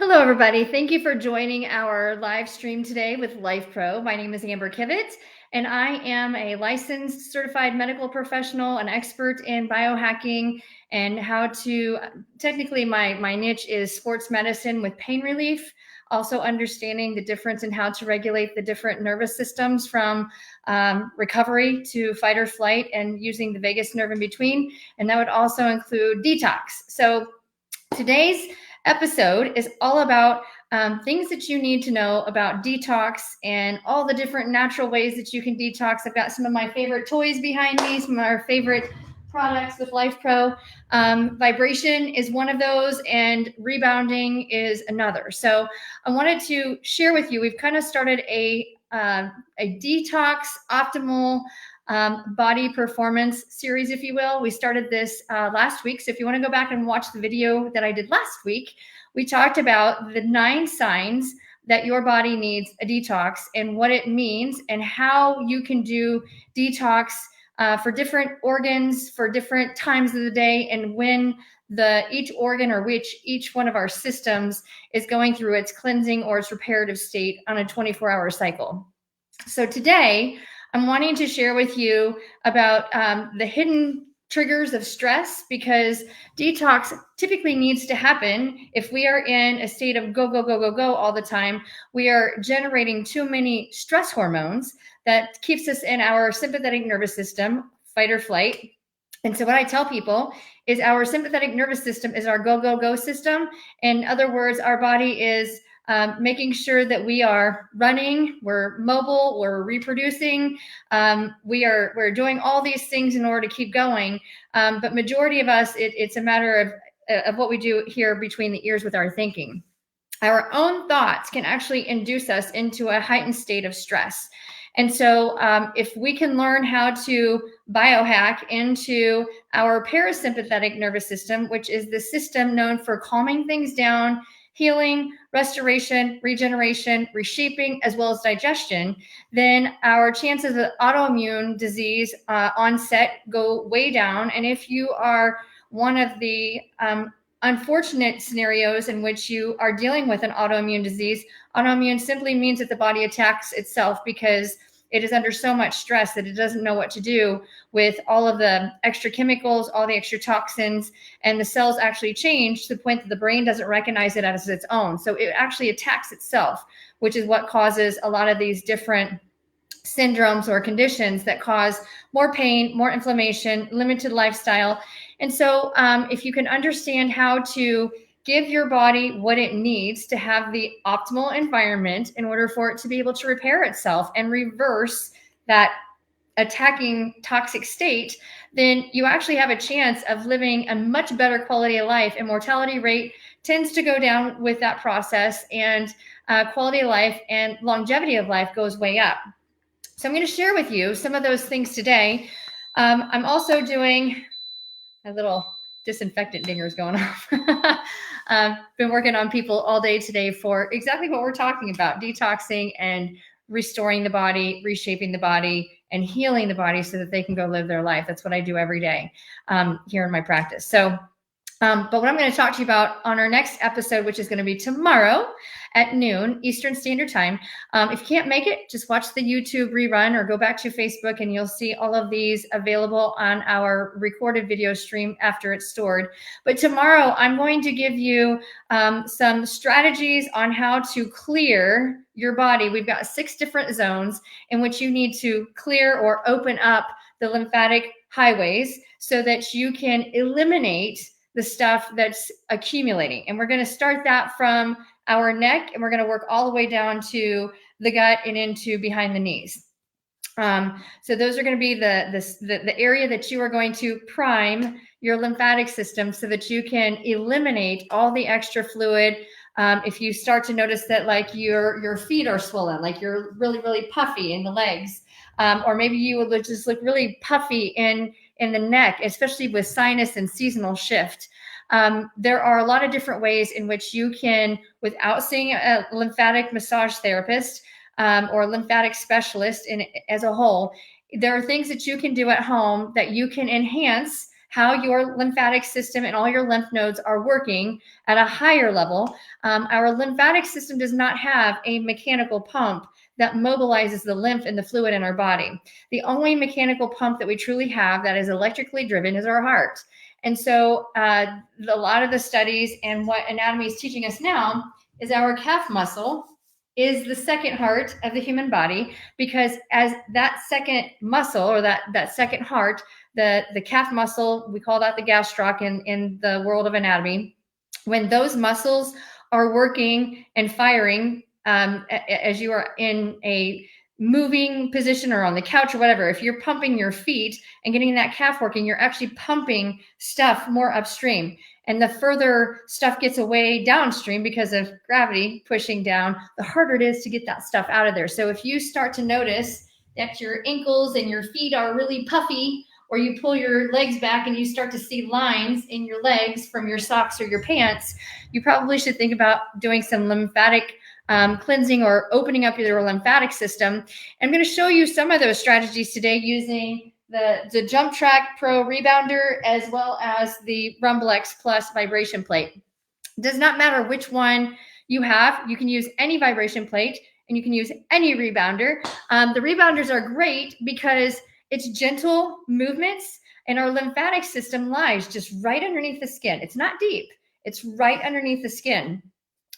Hello, everybody. Thank you for joining our live stream today with Lifepro. My name is Amber Kivett, and I am a licensed certified medical professional, an expert in biohacking and how to, technically my niche is sports medicine with pain relief, also understanding the difference in how to regulate the different nervous systems from recovery to fight or flight and using the vagus nerve in between. And that would also include detox. So today's episode is all about things that you need to know about detox and all the different natural ways that you can detox. I've got some of my favorite toys behind me, some of our favorite products with Lifepro. Vibration is one of those, and rebounding is another. So I wanted to share with you, we've kind of started a detox optimal body performance series, if you will. We started this last week. So if you want to go back and watch the video that I did last week, we talked about the 9 signs that your body needs a detox and what it means and how you can do detox for different organs, for different times of the day, and when each organ or each one of our systems is going through its cleansing or its reparative state on a 24-hour cycle. So today, I'm wanting to share with you about the hidden triggers of stress, because detox typically needs to happen if we are in a state of go, go, go, go, go all the time. We are generating too many stress hormones that keeps us in our sympathetic nervous system, fight or flight. And so what I tell people is our sympathetic nervous system is our go, go, go system. In other words, our body is making sure that we are running, we're mobile, we're reproducing, we're doing all these things in order to keep going. But majority of us, it's a matter of what we do here between the ears with our thinking. Our own thoughts can actually induce us into a heightened state of stress. And so if we can learn how to biohack into our parasympathetic nervous system, which is the system known for calming things down, healing, restoration, regeneration, reshaping, as well as digestion, then our chances of autoimmune disease onset go way down. And if you are one of the unfortunate scenarios in which you are dealing with an autoimmune disease, autoimmune simply means that the body attacks itself because it is under so much stress that it doesn't know what to do with all of the extra chemicals, all the extra toxins, and the cells actually change to the point that the brain doesn't recognize it as its own. So it actually attacks itself, which is what causes a lot of these different syndromes or conditions that cause more pain, more inflammation, limited lifestyle. And so if you can understand how to give your body what it needs to have the optimal environment in order for it to be able to repair itself and reverse that attacking toxic state, then you actually have a chance of living a much better quality of life, and mortality rate tends to go down with that process, and quality of life and longevity of life goes way up. So I'm going to share with you some of those things today. I'm also doing a little disinfectant dingers going off. Been working on people all day today for exactly what we're talking about: detoxing and restoring the body, reshaping the body, and healing the body so that they can go live their life. That's what I do every day here in my practice. So, but what I'm going to talk to you about on our next episode, which is going to be tomorrow at noon Eastern Standard Time. If you can't make it, just watch the YouTube rerun or go back to Facebook and you'll see all of these available on our recorded video stream after it's stored. But tomorrow, I'm going to give you some strategies on how to clear your body. We've got 6 different zones in which you need to clear or open up the lymphatic highways so that you can eliminate the stuff that's accumulating. And we're going to start that from our neck, and we're going to work all the way down to the gut and into behind the knees. So those are going to be the area that you are going to prime your lymphatic system so that you can eliminate all the extra fluid. If you start to notice that like your feet are swollen, like you're really, really puffy in the legs, or maybe you would just look really puffy in the neck, especially with sinus and seasonal shift. There are a lot of different ways in which you can, without seeing a lymphatic massage therapist or a lymphatic specialist as a whole, there are things that you can do at home that you can enhance how your lymphatic system and all your lymph nodes are working at a higher level. Our lymphatic system does not have a mechanical pump that mobilizes the lymph and the fluid in our body. The only mechanical pump that we truly have that is electrically driven is our heart. And so a lot of the studies and what anatomy is teaching us now is our calf muscle is the second heart of the human body, because as that second muscle, or that second heart, the calf muscle, we call that the gastroc in the world of anatomy, when those muscles are working and firing, as you are in a moving position or on the couch or whatever, if you're pumping your feet and getting that calf working, you're actually pumping stuff more upstream. And the further stuff gets away downstream because of gravity pushing down, the harder it is to get that stuff out of there. So if you start to notice that your ankles and your feet are really puffy, or you pull your legs back and you start to see lines in your legs from your socks or your pants, you probably should think about doing some lymphatic cleansing or opening up your lymphatic system. I'm going to show you some of those strategies today using the JumpTrack Pro Rebounder as well as the Rumblex Plus vibration plate. It does not matter which one you have. You can use any vibration plate and you can use any rebounder. The rebounders are great because it's gentle movements, and our lymphatic system lies just right underneath the skin. It's not deep. It's right underneath the skin.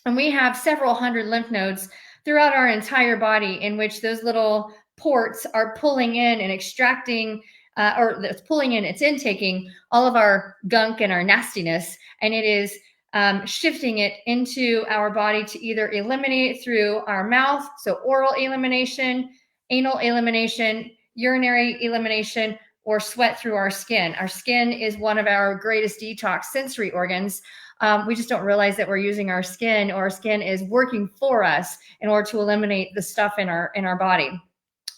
And we have several hundred lymph nodes throughout our entire body in which those little ports are pulling in and extracting, it's intaking all of our gunk and our nastiness, and it is shifting it into our body to either eliminate it through our mouth, so oral elimination, anal elimination, urinary elimination, or sweat through our skin. Our skin is one of our greatest detox sensory organs. We just don't realize that we're using our skin, or our skin is working for us in order to eliminate the stuff in our body.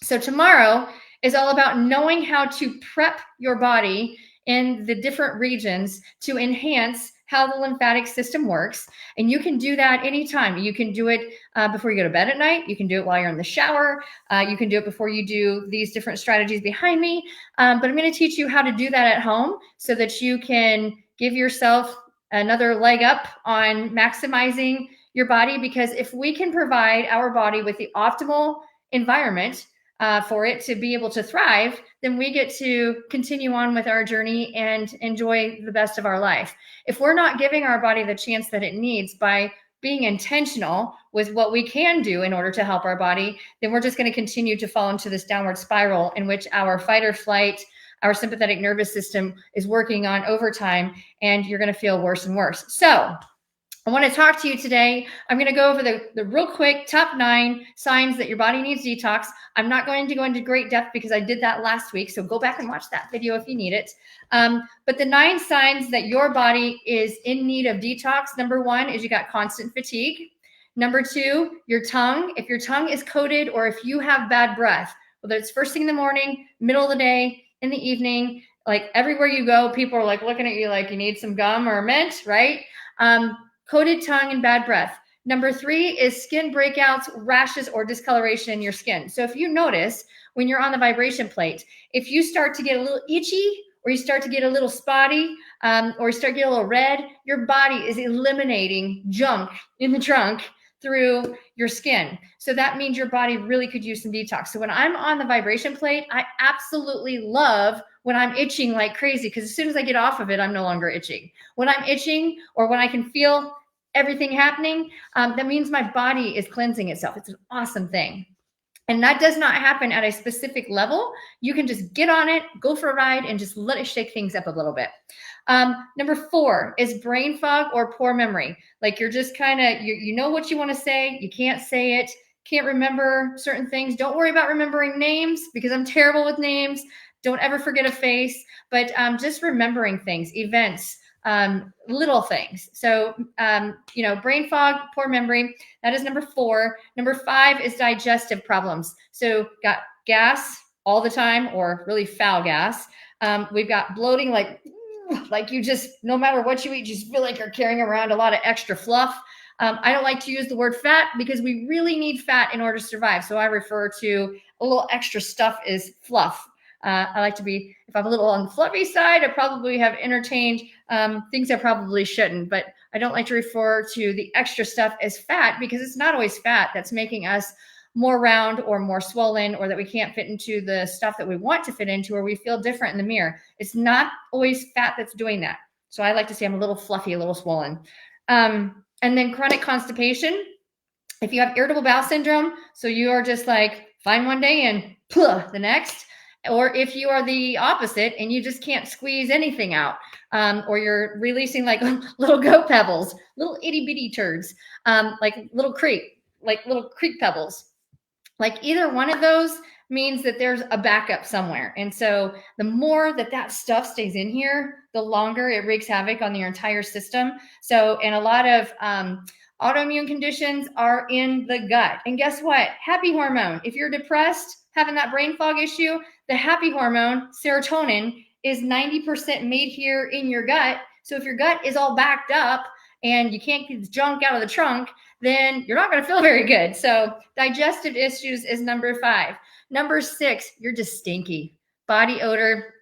So tomorrow is all about knowing how to prep your body in the different regions to enhance how the lymphatic system works. And you can do that anytime. You can do it before you go to bed at night. You can do it while you're in the shower. You can do it before you do these different strategies behind me. But I'm going to teach you how to do that at home so that you can give yourself another leg up on maximizing your body. Because if we can provide our body with the optimal environment for it to be able to thrive, then we get to continue on with our journey and enjoy the best of our life. If we're not giving our body the chance that it needs by being intentional with what we can do in order to help our body, then we're just going to continue to fall into this downward spiral in which our fight or flight, our sympathetic nervous system is working on overtime, and you're going to feel worse and worse. So I want to talk to you today. I'm going to go over the real quick top 9 signs that your body needs detox. I'm not going to go into great depth because I did that last week. So go back and watch that video if you need it. But the 9 signs that your body is in need of detox. Number 1 is you got constant fatigue. Number 2, your tongue. If your tongue is coated, or if you have bad breath, whether it's first thing in the morning, middle of the day, in the evening, like everywhere you go, people are like looking at you like you need some gum or a mint, right? Coated tongue and bad breath. Number 3 is skin breakouts, rashes, or discoloration in your skin. So if you notice when you're on the vibration plate, if you start to get a little itchy, or you start to get a little spotty, or you start to get a little red, your body is eliminating junk in the trunk through your skin. So that means your body really could use some detox. So when I'm on the vibration plate, I absolutely love when I'm itching like crazy, because as soon as I get off of it, I'm no longer itching. When I'm itching, or when I can feel everything happening, that means my body is cleansing itself. It's an awesome thing. And that does not happen at a specific level. You can just get on it, go for a ride, and just let it shake things up a little bit. Number 4 is brain fog or poor memory. Like you're just kind of, you know what you want to say, you can't say it, can't remember certain things. Don't worry about remembering names, because I'm terrible with names. Don't ever forget a face, but just remembering things, events, little things. So, brain fog, poor memory, that is number 4. Number 5 is digestive problems. So got gas all the time, or really foul gas. We've got bloating, like you just, no matter what you eat, you just feel like you're carrying around a lot of extra fluff. I don't like to use the word fat, because we really need fat in order to survive. So I refer to a little extra stuff is fluff. I like to be, if I'm a little on the fluffy side, I probably have entertained things I probably shouldn't, but I don't like to refer to the extra stuff as fat because it's not always fat that's making us more round or more swollen, or that we can't fit into the stuff that we want to fit into, or we feel different in the mirror. It's not always fat that's doing that. So I like to say I'm a little fluffy, a little swollen. And then chronic constipation. If you have irritable bowel syndrome, so you are just like fine one day and the next, or if you are the opposite and you just can't squeeze anything out, or you're releasing like little goat pebbles, little itty bitty turds, like little creek pebbles. Like either one of those means that there's a backup somewhere. And so the more that stuff stays in here, the longer it wreaks havoc on your entire system. So, and a lot of autoimmune conditions are in the gut. And guess what? Happy hormone. If you're depressed, having that brain fog issue, the happy hormone, serotonin, is 90% made here in your gut. So if your gut is all backed up and you can't get the junk out of the trunk, then you're not going to feel very good. So digestive issues is number 5. Number 6, you're just stinky. Body odor,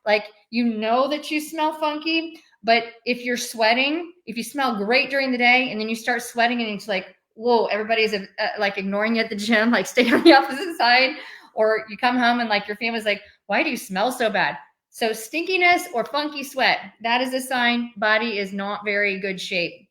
like you know that you smell funky, but if you're sweating, if you smell great during the day and then you start sweating and it's like, whoa, everybody's like ignoring you at the gym, like stay on the opposite side, or you come home and like your family's like, why do you smell so bad? So stinkiness or funky sweat, that is a sign body is not very good shape.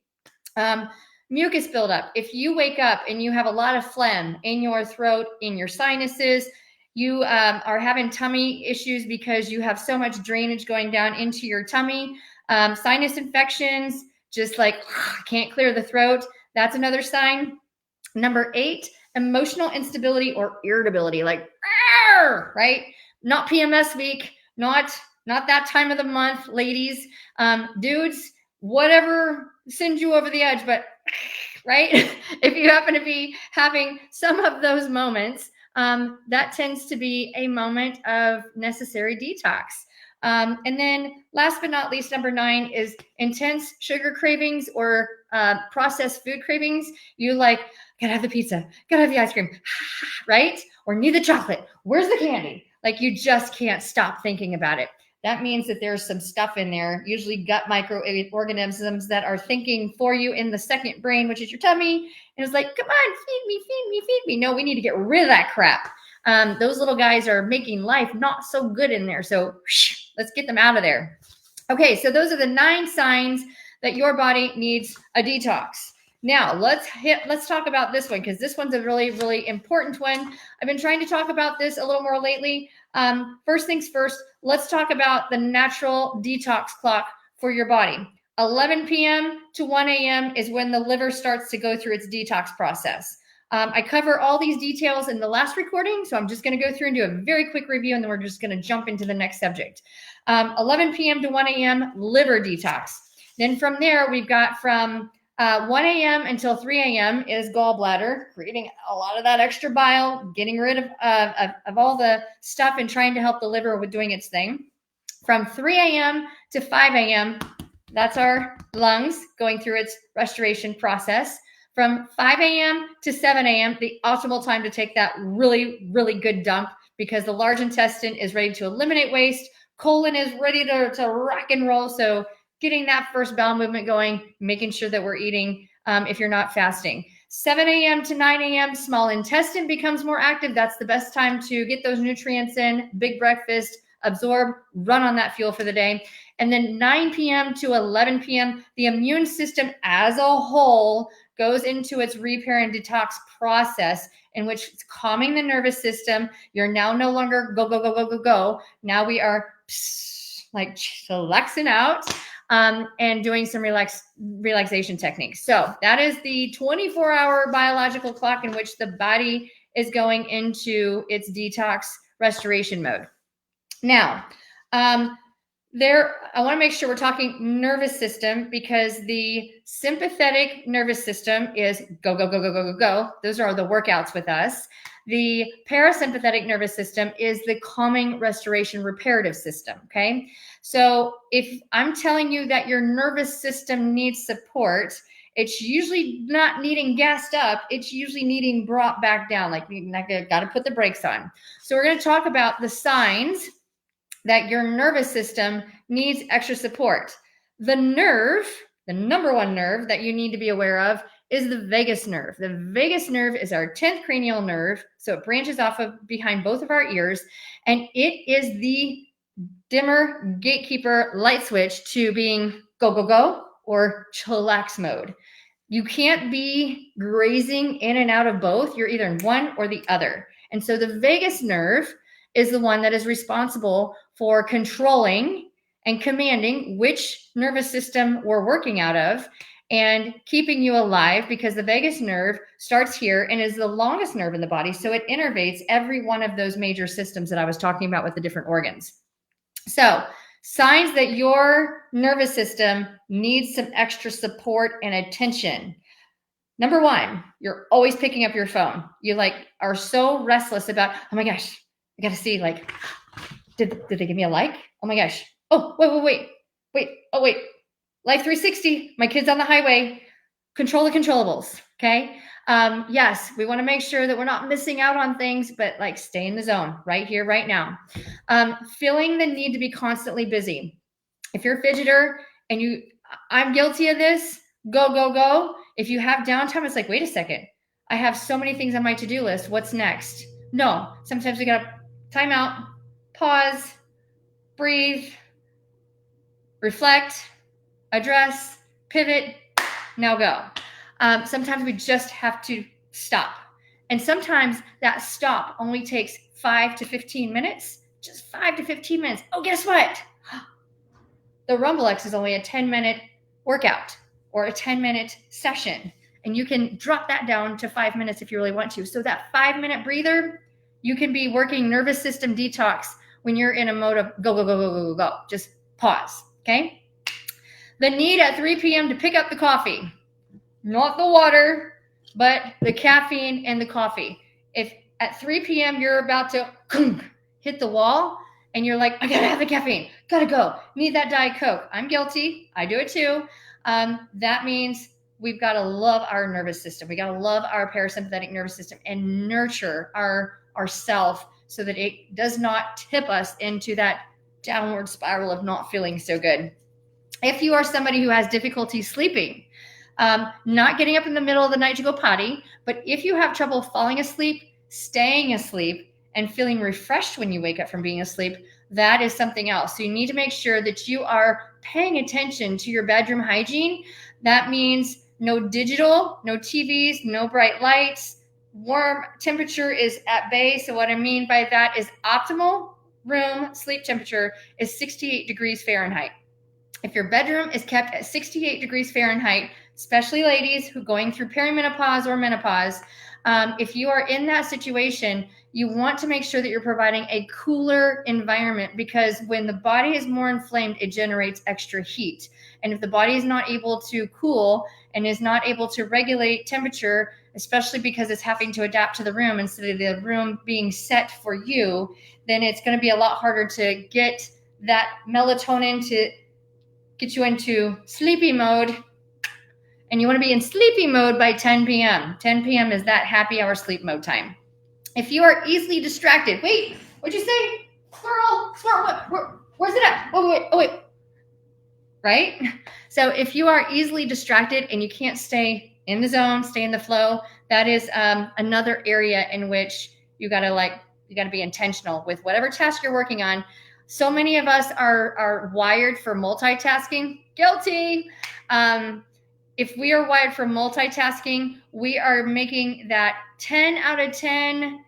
Mucus buildup. If you wake up and you have a lot of phlegm in your throat, in your sinuses, you are having tummy issues because you have so much drainage going down into your tummy, sinus infections, just like can't clear the throat. That's another sign. Number 8, emotional instability or irritability, like, right? Not PMS week, not that time of the month, ladies, dudes, whatever sends you over the edge, but right? If you happen to be having some of those moments, that tends to be a moment of necessary detox. And then last but not least, number 9 is intense sugar cravings or processed food cravings. You like, gotta have the pizza, gotta have the ice cream, right? Or need the chocolate. Where's the candy? Like you just can't stop thinking about it. That means that there's some stuff in there, usually gut microorganisms that are thinking for you in the second brain, which is your tummy. And it's like, come on, feed me, feed me, feed me. No, we need to get rid of that crap. Those little guys are making life not so good in there. So let's get them out of there. Okay, so those are the 9 signs that your body needs a detox. Now let's talk about this one, because this one's a really, really important one. I've been trying to talk about this a little more lately. First things first, let's talk about the natural detox clock for your body. 11 p.m. to 1 a.m. is when the liver starts to go through its detox process. I cover all these details in the last recording, so I'm just going to go through and do a very quick review, and then we're just going to jump into the next subject. 11 p.m. to 1 a.m., liver detox. Then from there, we've got from 1 a.m. until 3 a.m. is gallbladder, creating a lot of that extra bile, getting rid of all the stuff and trying to help the liver with doing its thing. From 3 a.m. to 5 a.m., that's our lungs going through its restoration process. From 5 a.m. to 7 a.m., the optimal time to take that really, really good dump, because the large intestine is ready to eliminate waste. Colon is ready to rock and roll. So getting that first bowel movement going, making sure that we're eating if you're not fasting. 7 a.m. to 9 a.m., small intestine becomes more active. That's the best time to get those nutrients in, big breakfast, absorb, run on that fuel for the day. And then 9 p.m. to 11 p.m., the immune system as a whole goes into its repair and detox process, in which it's calming the nervous system. You're now no longer go, go, go, go, go, go. Now we are like chillaxing out and doing some relaxation techniques. So that is the 24-hour biological clock in which the body is going into its detox restoration mode. Now, I want to make sure we're talking nervous system, because the sympathetic nervous system is go, go, go, go, go, go, go. Those are the workouts with us. The parasympathetic nervous system is the calming, restoration, reparative system, okay? So if I'm telling you that your nervous system needs support it's usually not needing gassed up. It's usually needing brought back down. Like you got to put the brakes on. So we're going to talk about the signs that your nervous system needs extra support. The nerve, the number one nerve that you need to be aware of is the vagus nerve. The vagus nerve is our 10th cranial nerve. So it branches off of behind both of our ears, and it is the dimmer gatekeeper light switch to being go, go, go or chillax mode. You can't be grazing in and out of both. You're either in one or the other. And so the vagus nerve is the one that is responsible for controlling and commanding which nervous system we're working out of and keeping you alive, because the vagus nerve starts here and is the longest nerve in the body. So it innervates every one of those major systems that I was talking about with the different organs. So signs that your nervous system needs some extra support and attention. Number one, you're always picking up your phone. You are so restless about, oh my gosh, I got to see, did they give me a like? Oh my gosh. Oh, wait. Oh, wait. Life 360. My kid's on the highway. Control the controllables. Okay. Yes, we want to make sure that we're not missing out on things, but stay in the zone right here, right now. Feeling the need to be constantly busy. If you're a fidgeter and I'm guilty of this, go. If you have downtime, it's wait a second. I have so many things on my to-do list. What's next? No, sometimes we got to time out, pause, breathe, reflect, address, pivot, now go. Sometimes we just have to stop. And sometimes that stop only takes 5 to 15 minutes, just 5 to 15 minutes. Oh, guess what? The Rumblex is only a 10-minute workout or a 10-minute session. And you can drop that down to 5 minutes if you really want to. So that 5-minute breather, you can be working nervous system detox when you're in a mode of go. Just pause, okay? The need at 3 p.m. to pick up the coffee. Not the water, but the caffeine and the coffee. If at 3 p.m. you're about to hit the wall and you're like, I gotta have the caffeine, gotta go, need that Diet Coke. I'm guilty. I do it too. That means we've got to love our nervous system. We got to love our parasympathetic nervous system and nurture ourself so that it does not tip us into that downward spiral of not feeling so good. If you are somebody who has difficulty sleeping, not getting up in the middle of the night to go potty, but if you have trouble falling asleep, staying asleep, and feeling refreshed when you wake up from being asleep, that is something else. So you need to make sure that you are paying attention to your bedroom hygiene. That means no digital, no TVs, no bright lights. Warm temperature is at bay. So what I mean by that is optimal room sleep temperature is 68 degrees Fahrenheit. If your bedroom is kept at 68 degrees Fahrenheit, especially ladies who are going through perimenopause or menopause, if you are in that situation, you want to make sure that you're providing a cooler environment, because when the body is more inflamed, it generates extra heat. And if the body is not able to cool and is not able to regulate temperature, especially because it's having to adapt to the room instead of the room being set for you, then it's going to be a lot harder to get that melatonin to get you into sleepy mode. And you want to be in sleepy mode by 10 p.m. 10 p.m. is that happy hour sleep mode time. If you are easily distracted, wait, what'd you say? Squirrel, where's it at? Oh, wait. Right? So if you are easily distracted and you can't stay in the zone, stay in the flow, that is another area in which you gotta be intentional with whatever task you're working on. So many of us are wired for multitasking. Guilty. If we are wired for multitasking, we are making that 10 out of 10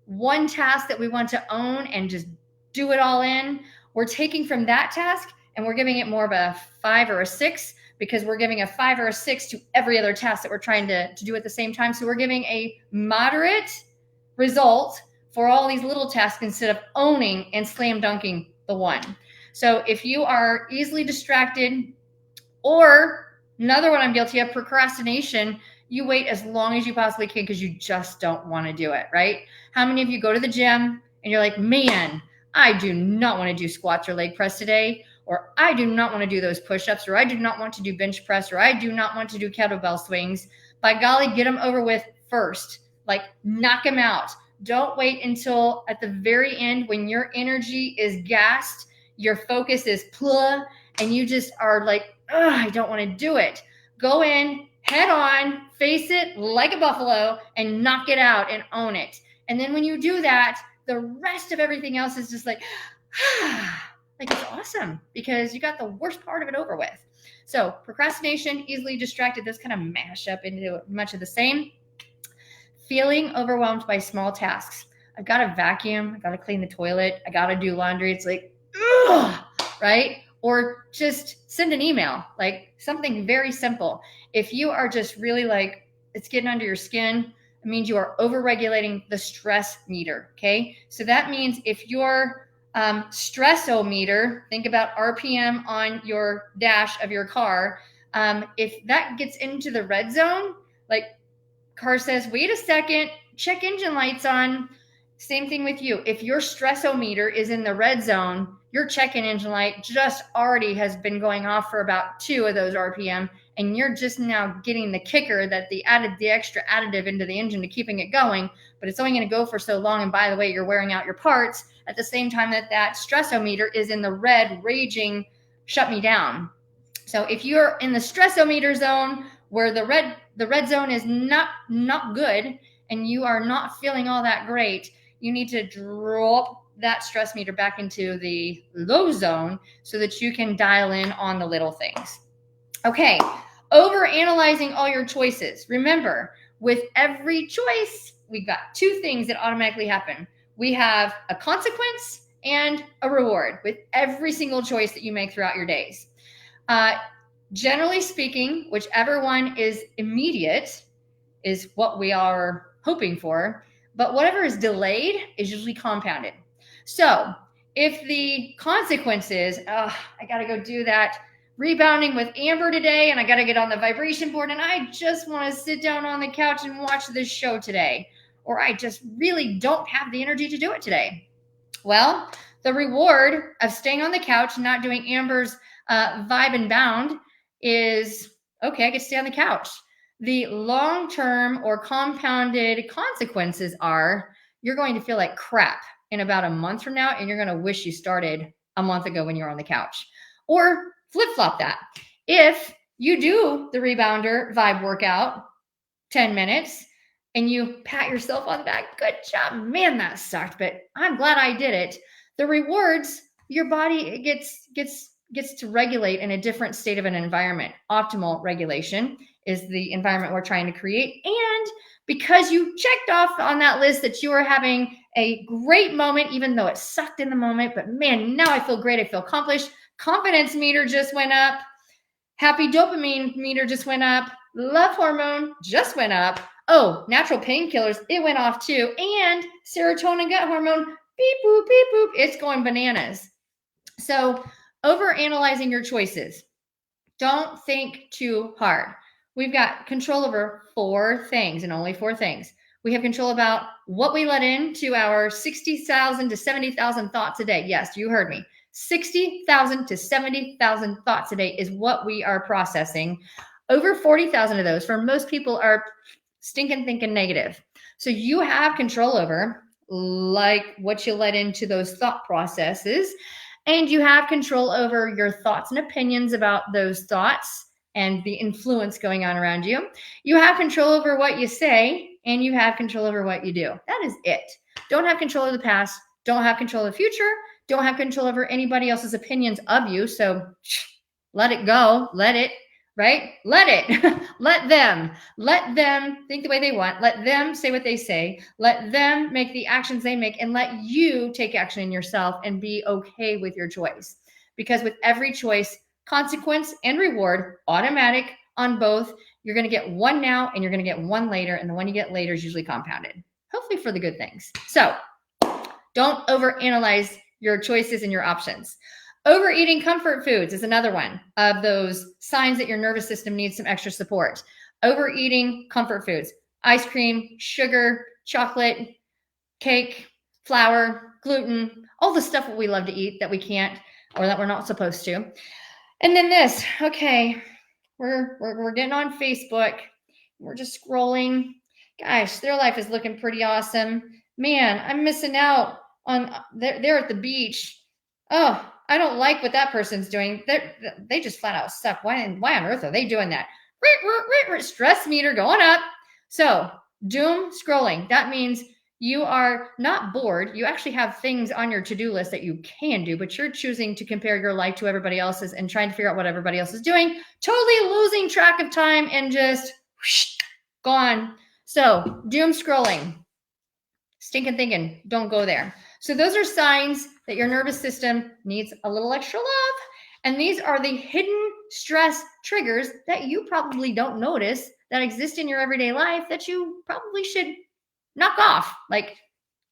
one task that we want to own and just do it all in. We're taking from that task and we're giving it more of a 5 or a 6, because we're giving a 5 or a 6 to every other task that we're trying to do at the same time. So we're giving a moderate result for all these little tasks instead of owning and slam dunking the one. So if you are easily distracted, or another one I'm guilty of, procrastination, you wait as long as you possibly can because you just don't want to do it, right? How many of you go to the gym and you're like, man, I do not want to do squats or leg press today? or I do not want to do those push-ups, or I do not want to do bench press, or I do not want to do kettlebell swings. By golly, get them over with first. Like, knock them out. Don't wait until at the very end when your energy is gassed, your focus is plug, and you just are like, I don't want to do it. Go in, head on, face it like a buffalo, and knock it out and own it. And then when you do that, the rest of everything else is just like, like it's awesome because you got the worst part of it over with. So procrastination, easily distracted, those kind of mash up into much of the same. Feeling overwhelmed by small tasks. I've got to vacuum. I've got to clean the toilet. I got to do laundry. It's like, ugh, right? Or just send an email, like something very simple. If you are just really like, it's getting under your skin, it means you are overregulating the stress meter, okay? So that means if your stressometer, think about RPM on your dash of your car, if that gets into the red zone, like car says, wait a second, check engine lights on. Same thing with you. If your stressometer is in the red zone, your check-in engine light just already has been going off for about 2 of those RPM, and you're just now getting the kicker that the extra additive into the engine to keeping it going, but it's only going to go for so long. And by the way, you're wearing out your parts at the same time that stressometer is in the red, raging, shut me down. So if you're in the stressometer zone where the red zone is not good and you are not feeling all that great, you need to drop that stress meter back into the low zone so that you can dial in on the little things. Okay, over analyzing all your choices. Remember, with every choice, we've got 2 things that automatically happen. We have a consequence and a reward with every single choice that you make throughout your days. Generally speaking, whichever one is immediate is what we are hoping for, but whatever is delayed is usually compounded. So if the consequence is, I got to go do that rebounding with Amber today, and I got to get on the vibration board, and I just want to sit down on the couch and watch this show today, or I just really don't have the energy to do it today. Well, the reward of staying on the couch and not doing Amber's vibe and bound is, okay, I can stay on the couch. The long-term or compounded consequences are you're going to feel like crap in about a month from now, and you're going to wish you started a month ago when you were on the couch. Or flip-flop that. If you do the rebounder vibe workout, 10 minutes, and you pat yourself on the back, good job, man, that sucked, but I'm glad I did it. The rewards, your body gets to regulate in a different state of an environment. Optimal regulation is the environment we're trying to create. And because you checked off on that list that you are having a great moment, even though it sucked in the moment, but man, now I feel great. I feel accomplished. Confidence meter just went up. Happy dopamine meter just went up. Love hormone just went up. Oh, natural painkillers, it went off too. And serotonin gut hormone, beep, boop, it's going bananas. So over analyzing your choices. Don't think too hard. We've got control over 4 things and only 4 things. We have control about what we let into our 60,000 to 70,000 thoughts a day. Yes, you heard me. 60,000 to 70,000 thoughts a day is what we are processing. Over 40,000 of those for most people are stinking thinking negative. So you have control over like what you let into those thought processes, and you have control over your thoughts and opinions about those thoughts and the influence going on around you. You have control over what you say, and you have control over what you do. That is it. Don't have control of the past. Don't have control of the future. Don't have control over anybody else's opinions of you. So let it go. Let it, right? Let it. Let them think the way they want. Let them say what they say. Let them make the actions they make, and let you take action in yourself and be okay with your choice. Because with every choice, consequence and reward, automatic on both, you're going to get one now and you're going to get one later. And the one you get later is usually compounded, hopefully for the good things. So don't overanalyze your choices and your options. Overeating comfort foods is another one of those signs that your nervous system needs some extra support. Overeating comfort foods, ice cream, sugar, chocolate, cake, flour, gluten, all the stuff that we love to eat that we can't. or that we're not supposed to. And then this, okay, we're getting on Facebook. We're just scrolling. Gosh, their life is looking pretty awesome. Man, I'm missing out on, they're at the beach. Oh, I don't like what that person's doing. They just flat out suck. Why on earth are they doing that? Stress meter going up. So doom scrolling. That means you are not bored. You actually have things on your to-do list that you can do, but you're choosing to compare your life to everybody else's and trying to figure out what everybody else is doing, totally losing track of time and just whoosh, gone. So doom scrolling, stinking thinking, don't go there. So those are signs that your nervous system needs a little extra love. And these are the hidden stress triggers that you probably don't notice that exist in your everyday life that you probably should knock off, like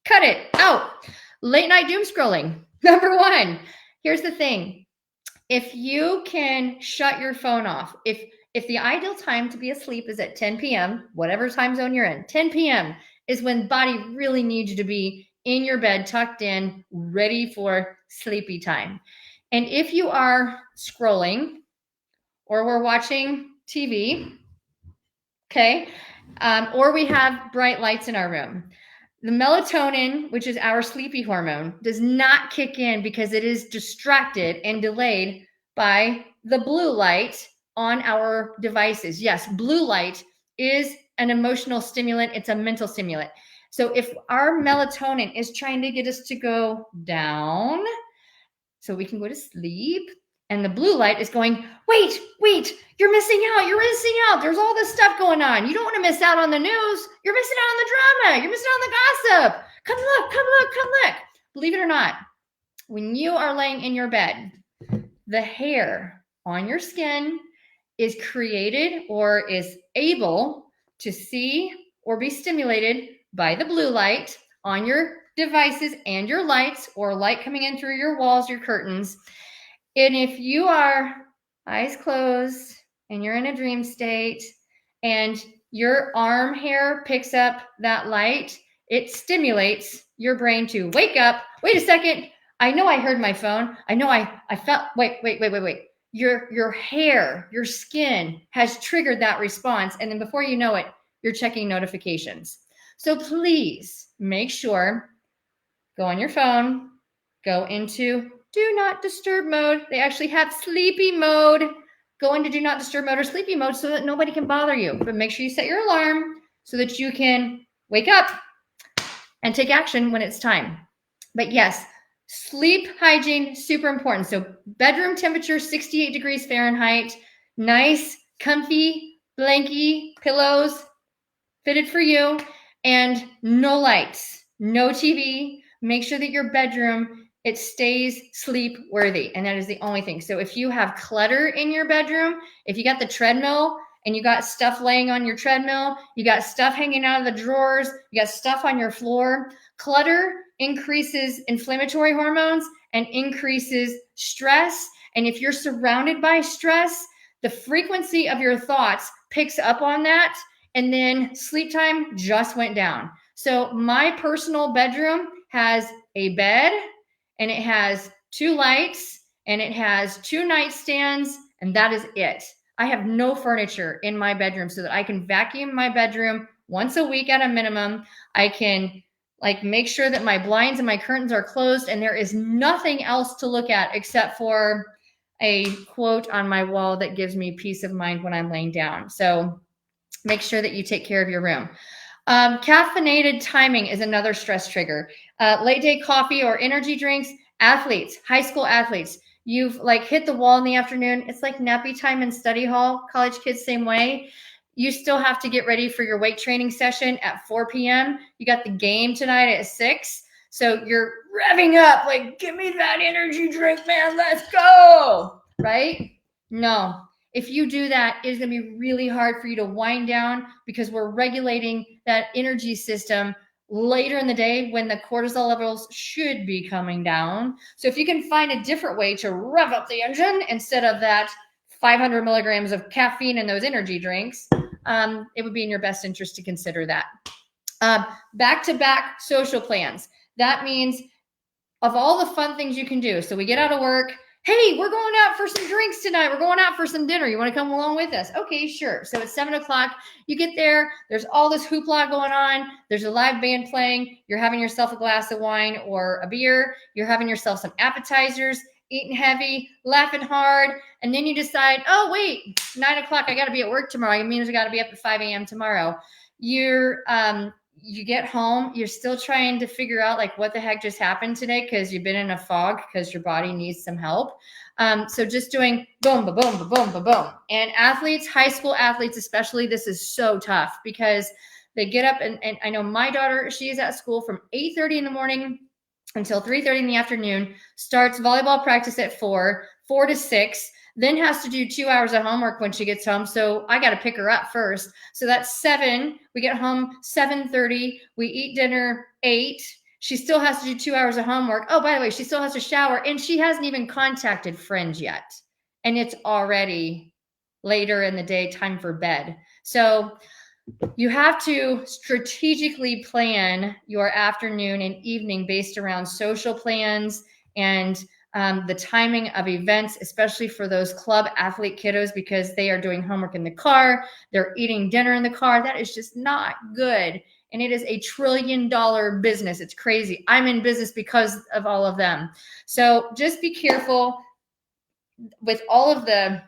cut it out. Late night doom scrolling. Number one, here's the thing. If you can shut your phone off, if the ideal time to be asleep is at 10 p.m., whatever time zone you're in, 10 p.m. is when body really needs you to be in your bed, tucked in, ready for sleepy time. And if you are scrolling or we're watching TV, okay, or we have bright lights in our room, the melatonin, which is our sleepy hormone, does not kick in because it is distracted and delayed by the blue light on our devices. Yes, blue light is an emotional stimulant. It's a mental stimulant. So if our melatonin is trying to get us to go down so we can go to sleep, and the blue light is going, wait, you're missing out. There's all this stuff going on. You don't want to miss out on the news. You're missing out on the drama. You're missing out on the gossip. Come look. Believe it or not, when you are laying in your bed, the hair on your skin is created or is able to see or be stimulated by the blue light on your devices and your lights, or light coming in through your walls, your curtains. And if you are eyes closed and you're in a dream state and your arm hair picks up that light, it stimulates your brain to wake up. Wait a second. I know I heard my phone. I know I felt, wait. Your hair, your skin has triggered that response. And then before you know it, you're checking notifications. So please make sure, go on your phone, go into do not disturb mode. They actually have sleepy mode. Go into do not disturb mode or sleepy mode so that nobody can bother you. But make sure you set your alarm so that you can wake up and take action when it's time. But yes, sleep hygiene, super important. So bedroom temperature, 68 degrees Fahrenheit, nice, comfy, blanky pillows fitted for you, and no lights, no TV. Make sure that your bedroom, it stays sleep worthy. And that is the only thing. So if you have clutter in your bedroom, if you got the treadmill and you got stuff laying on your treadmill, you got stuff hanging out of the drawers, you got stuff on your floor, clutter increases inflammatory hormones and increases stress. And if you're surrounded by stress, the frequency of your thoughts picks up on that. And then sleep time just went down. So my personal bedroom has a bed, and it has 2 lights, and it has 2 nightstands, and that is it. I have no furniture in my bedroom so that I can vacuum my bedroom once a week at a minimum. I can make sure that my blinds and my curtains are closed, and there is nothing else to look at except for a quote on my wall that gives me peace of mind when I'm laying down. So make sure that you take care of your room. Caffeinated timing is another stress trigger. Late day coffee or energy drinks, athletes, high school athletes, you've hit the wall in the afternoon. It's like nappy time in study hall. College kids, same way. You still have to get ready for your weight training session at 4 p.m. You got the game tonight at 6. So you're revving up, give me that energy drink, man, let's go, right? No. If you do that, it's going to be really hard for you to wind down because we're regulating that energy system later in the day when the cortisol levels should be coming down. So if you can find a different way to rev up the engine instead of that 500 milligrams of caffeine in those energy drinks, it would be in your best interest to consider that. Back-to-back social plans. That means of all the fun things you can do. So we get out of work, hey, we're going out for some drinks tonight. We're going out for some dinner. You want to come along with us? Okay, sure. So it's 7 o'clock. You get there. There's all this hoopla going on. There's a live band playing. You're having yourself a glass of wine or a beer. You're having yourself some appetizers, eating heavy, laughing hard. And then you decide, oh, wait, 9 o'clock. I got to be at work tomorrow. It means I got to be up at 5 a.m. tomorrow. You get home, you're still trying to figure out like what the heck just happened today because you've been in a fog because your body needs some help. So just doing boom, ba boom, ba boom, ba boom. And athletes, high school athletes especially, this is so tough because they get up and I know my daughter, she is at school from 8:30 in the morning until 3:30 in the afternoon, starts volleyball practice at 4 to 6, then has to do 2 hours of homework when she gets home. So I got to pick her up first. So that's 7. We get home 7:30. We eat dinner 8. She still has to do 2 hours of homework. Oh, by the way, she still has to shower and she hasn't even contacted friends yet. And it's already later in the day, time for bed. So you have to strategically plan your afternoon and evening based around social plans and the timing of events, especially for those club athlete kiddos, because they are doing homework in the car, they're eating dinner in the car. That is just not good. And it is a $1 trillion business. It's crazy. I'm in business because of all of them. So just be careful with all of the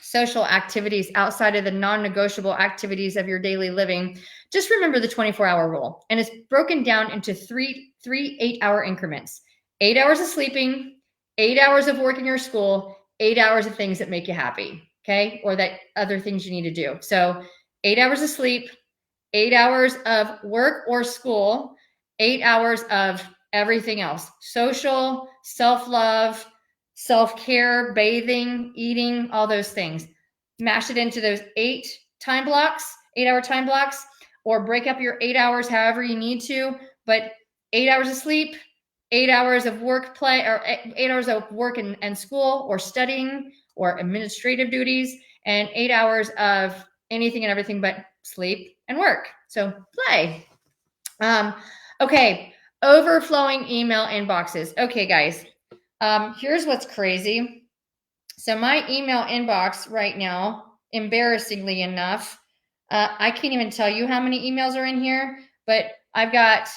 social activities outside of the non-negotiable activities of your daily living. Just remember the 24-hour rule. And it's broken down into three 8-hour increments. 8 hours of sleeping, 8 hours of working or school, 8 hours of things that make you happy, okay? Or that other things you need to do. So 8 hours of sleep, 8 hours of work or school, 8 hours of everything else. Social, self-love, self-care, bathing, eating, all those things. Mash it into those 8-hour time blocks, or break up your 8 hours however you need to, but 8 hours of sleep, 8 hours of work, play, or 8 hours of work and school or studying or administrative duties, and 8 hours of anything and everything but sleep and work. So play. Okay, overflowing email inboxes. Okay, guys, here's what's crazy. So my email inbox right now, embarrassingly enough, I can't even tell you how many emails are in here, but I've got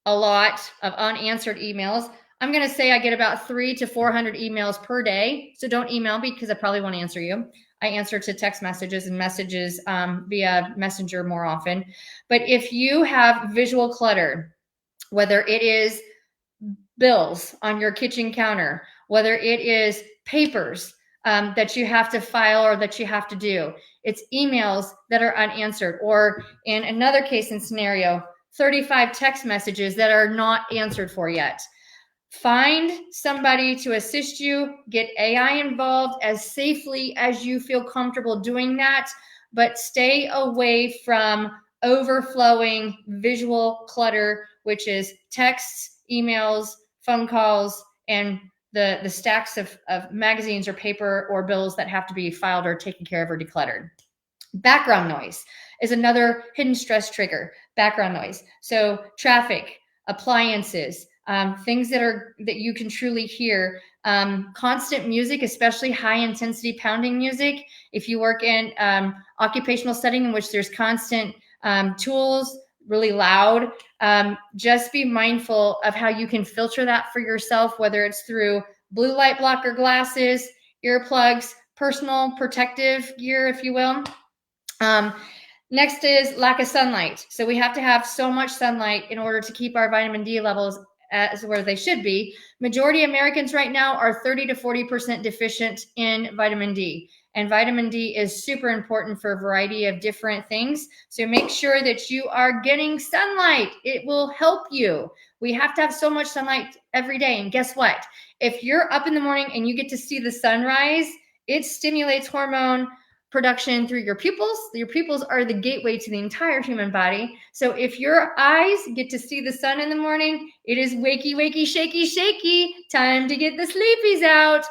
a lot of unanswered emails. I'm going to say I get about 300 to 400 emails per day. So don't email me because I probably won't answer you. I answer to text messages and messages via Messenger more often. But if you have visual clutter, whether it is bills on your kitchen counter, whether it is papers that you have to file or that you have to do, it's emails that are unanswered, or in another case and scenario, 35 text messages that are not answered for yet. Find somebody to assist you, get AI involved as safely as you feel comfortable doing that, but stay away from overflowing visual clutter, which is texts, emails, phone calls, and the stacks of magazines or paper or bills that have to be filed or taken care of or decluttered. Background noise is another hidden stress trigger. Background noise. So traffic, appliances, things that you can truly hear. Constant music, especially high intensity pounding music. If you work in occupational setting in which there's constant tools, really loud, just be mindful of how you can filter that for yourself, whether it's through blue light blocker glasses, earplugs, personal protective gear, if you will. Next is lack of sunlight. So we have to have so much sunlight in order to keep our vitamin D levels as where they should be. Majority of Americans right now are 30 to 40% deficient in vitamin D. And vitamin D is super important for a variety of different things. So make sure that you are getting sunlight. It will help you. We have to have so much sunlight every day. And guess what? If you're up in the morning and you get to see the sunrise, it stimulates hormone production through your pupils. Your pupils are the gateway to the entire human body. So if your eyes get to see the sun in the morning, it is wakey, wakey, shaky, shaky, time to get the sleepies out.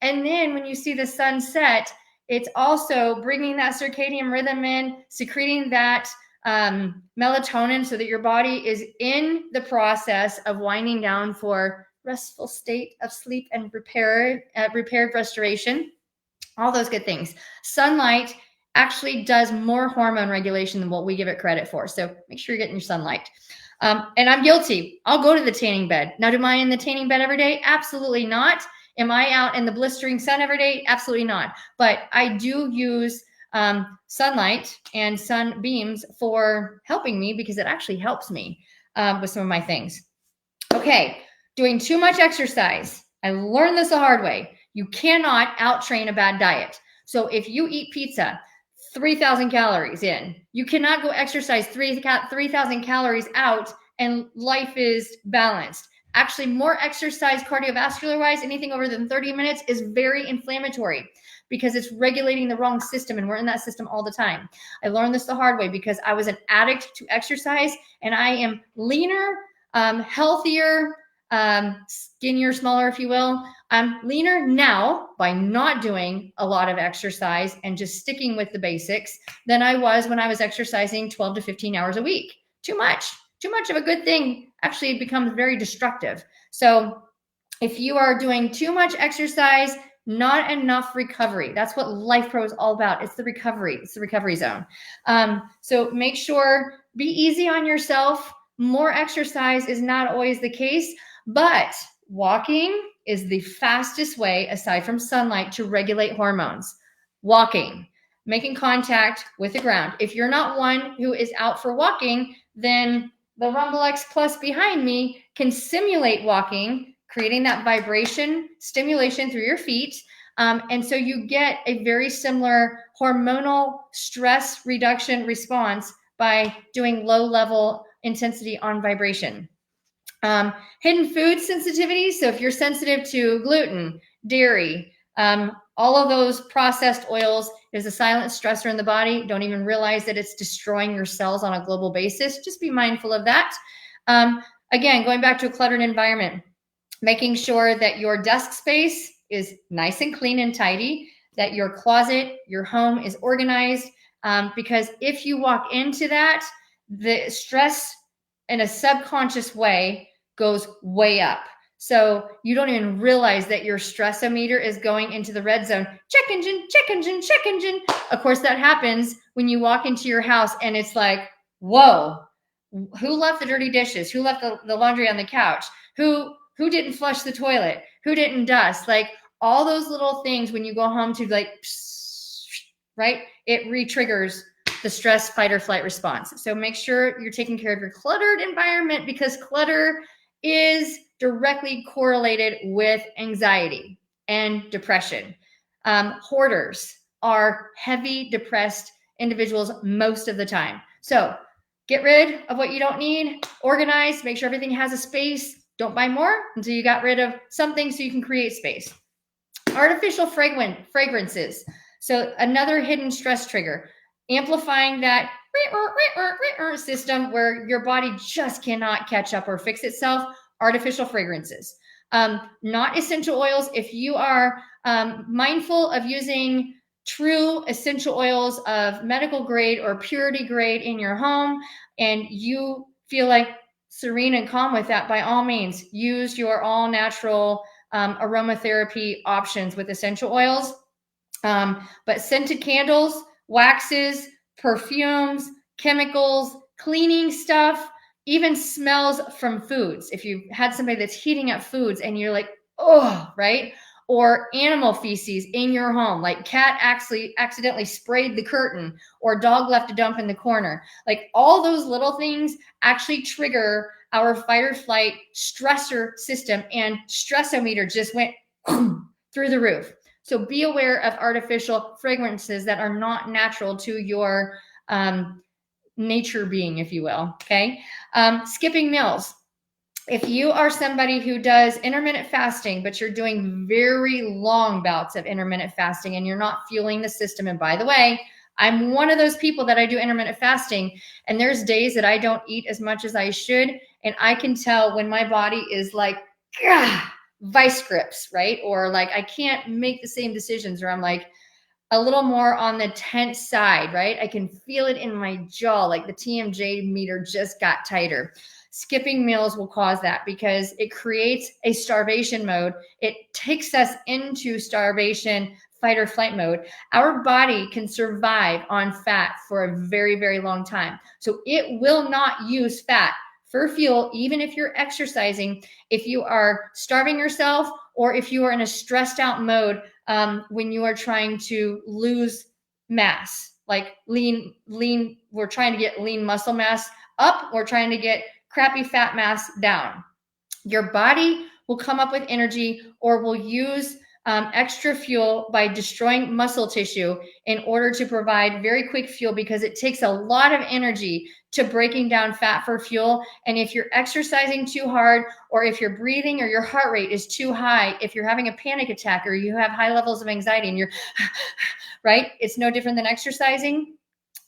And then when you see the sun set, it's also bringing that circadian rhythm in, secreting that melatonin so that your body is in the process of winding down for restful state of sleep and repaired restoration, all those good things. Sunlight actually does more hormone regulation than what we give it credit for. So make sure you're getting your sunlight. And I'm guilty. I'll go to the tanning bed. Now, am I in the tanning bed every day? Absolutely not. Am I out in the blistering sun every day? Absolutely not. But I do use sunlight and sunbeams for helping me, because it actually helps me with some of my things. Okay, doing too much exercise. I learned this the hard way. You cannot out-train a bad diet. So if you eat pizza, 3,000 calories in, you cannot go exercise 3,000 calories out and life is balanced. Actually, more exercise cardiovascular-wise, anything over than 30 minutes is very inflammatory, because it's regulating the wrong system, and we're in that system all the time. I learned this the hard way because I was an addict to exercise, and I am leaner, healthier, skinnier, smaller, if you will. I'm leaner now by not doing a lot of exercise and just sticking with the basics than I was when I was exercising 12 to 15 hours a week. Too much of a good thing actually becomes very destructive. So if you are doing too much exercise, not enough recovery. That's what Lifepro is all about. It's the recovery. It's the recovery zone. So make sure, be easy on yourself. More exercise is not always the case, but walking is the fastest way, aside from sunlight, to regulate hormones. Walking, making contact with the ground. If you're not one who is out for walking, then the Rumblex Plus behind me can simulate walking, creating that vibration stimulation through your feet. And so you get a very similar hormonal stress reduction response by doing low level intensity on vibration. Hidden food sensitivity. So if you're sensitive to gluten, dairy, all of those processed oils, there's a silent stressor in the body. Don't even realize that it's destroying your cells on a global basis. Just be mindful of that. Again, going back to a cluttered environment, making sure that your desk space is nice and clean and tidy, that your closet, your home is organized, because if you walk into that, the stress in a subconscious way goes way up. So you don't even realize that your stressometer is going into the red zone. Check engine, check engine, check engine. Of course, that happens when you walk into your house and it's like, whoa, who left the dirty dishes? Who left the laundry on the couch? Who didn't flush the toilet? Who didn't dust? Like all those little things when you go home to like, right? It re-triggers the stress, fight or flight response. So make sure you're taking care of your cluttered environment, because clutter is directly correlated with anxiety and depression. Hoarders are heavy depressed individuals most of the time. So get rid of what you don't need, organize, make sure everything has a space. Don't buy more until you got rid of something so you can create space. Artificial fragrances. So another hidden stress trigger, amplifying that system where your body just cannot catch up or fix itself. Artificial fragrances, not essential oils. If you are mindful of using true essential oils of medical grade or purity grade in your home, and you feel like serene and calm with that, by all means, use your all natural aromatherapy options with essential oils. But scented candles, waxes, perfumes, chemicals, cleaning stuff, even smells from foods. If you've had somebody that's heating up foods and you're like, oh, right? Or animal feces in your home, like cat actually accidentally sprayed the curtain or dog left a dump in the corner. Like all those little things actually trigger our fight or flight stressor system, and stressometer just went through the roof. So be aware of artificial fragrances that are not natural to your nature being, if you will. Okay. Skipping meals. If you are somebody who does intermittent fasting, but you're doing very long bouts of intermittent fasting and you're not fueling the system, and by the way, I'm one of those people that I do intermittent fasting, and there's days that I don't eat as much as I should, and I can tell when my body is like, vice grips, right? Or like I can't make the same decisions, or I'm like a little more on the tense side, right? I can feel it in my jaw, like the TMJ meter just got tighter. skipping meals will cause that because it creates a starvation mode. It takes us into starvation, fight or flight mode. Our body can survive on fat for a very, very long time. So it will not use fat for fuel, even if you're exercising, if you are starving yourself, or if you are in a stressed out mode when you are trying to lose mass, like lean, we're trying to get lean muscle mass up, we're trying to get crappy fat mass down. Your body will come up with energy or will use extra fuel by destroying muscle tissue in order to provide very quick fuel, because it takes a lot of energy to breaking down fat for fuel. And if you're exercising too hard, or if your breathing or your heart rate is too high, if you're having a panic attack or you have high levels of anxiety and you're right, it's no different than exercising.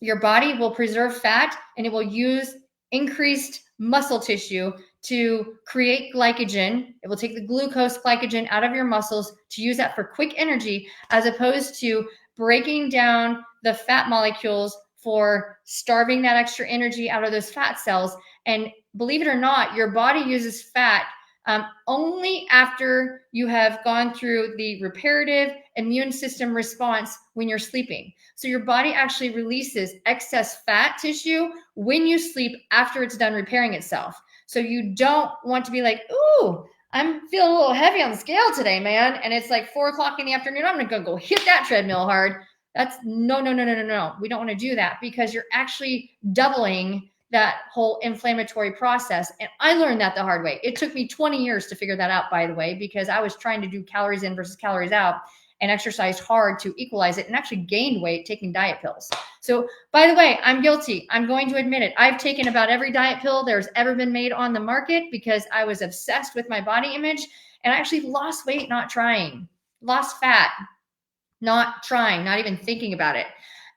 Your body will preserve fat and it will use increased muscle tissue to create glycogen. It will take the glucose glycogen out of your muscles to use that for quick energy, as opposed to breaking down the fat molecules for starving that extra energy out of those fat cells. And believe it or not, your body uses fat only after you have gone through the reparative immune system response when you're sleeping. So your body actually releases excess fat tissue when you sleep after it's done repairing itself. So you don't want to be like, ooh, I'm feeling a little heavy on the scale today, man. And it's like 4 o'clock in the afternoon. I'm going to go hit that treadmill hard. That's no. We don't want to do that, because you're actually doubling that whole inflammatory process. And I learned that the hard way. It took me 20 years to figure that out, by the way, because I was trying to do calories in versus calories out and exercised hard to equalize it, and actually gained weight taking diet pills. So by the way, I'm guilty. I'm going to admit it. I've taken about every diet pill there's ever been made on the market because I was obsessed with my body image, and I actually lost weight not trying, lost fat not trying, not even thinking about it.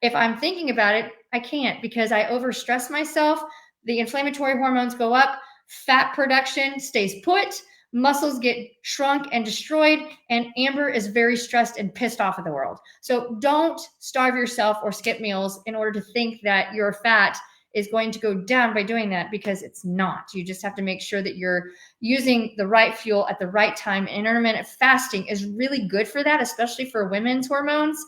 If I'm thinking about it, I can't, because I overstress myself. The inflammatory hormones go up, fat production stays put, muscles get shrunk and destroyed, and Amber is very stressed and pissed off at the world. So don't starve yourself or skip meals in order to think that your fat is going to go down by doing that, because it's not. You just have to make sure that you're using the right fuel at the right time. And intermittent fasting is really good for that, especially for women's hormones.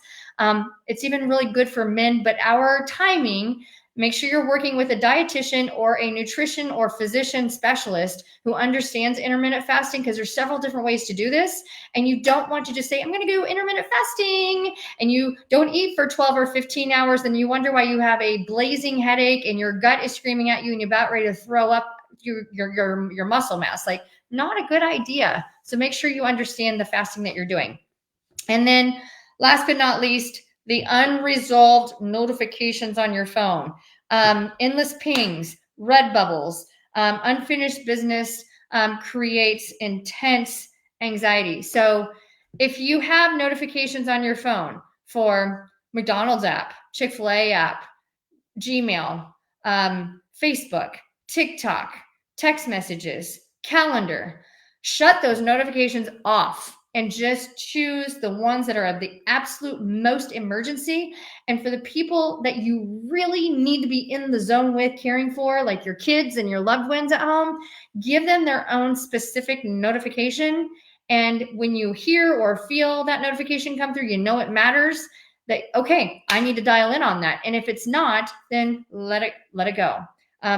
It's even really good for men, but our timing, make sure you're working with a dietitian or a nutrition or physician specialist who understands intermittent fasting, because there's several different ways to do this. And you don't want to just say, I'm going to do intermittent fasting, and you don't eat for 12 or 15 hours. Then you wonder why you have a blazing headache and your gut is screaming at you and you're about ready to throw up your muscle mass. Like, not a good idea. So make sure you understand the fasting that you're doing. And then last but not least, the unresolved notifications on your phone, endless pings, red bubbles, unfinished business creates intense anxiety. So if you have notifications on your phone for McDonald's app, Chick-fil-A app, Gmail, Facebook, TikTok, text messages, calendar, shut those notifications off and just choose the ones that are of the absolute most emergency. And for the people that you really need to be in the zone with, caring for, like your kids and your loved ones at home, give them their own specific notification. And when you hear or feel that notification come through, you know it matters, that, okay, I need to dial in on that. And if it's not, then let it go,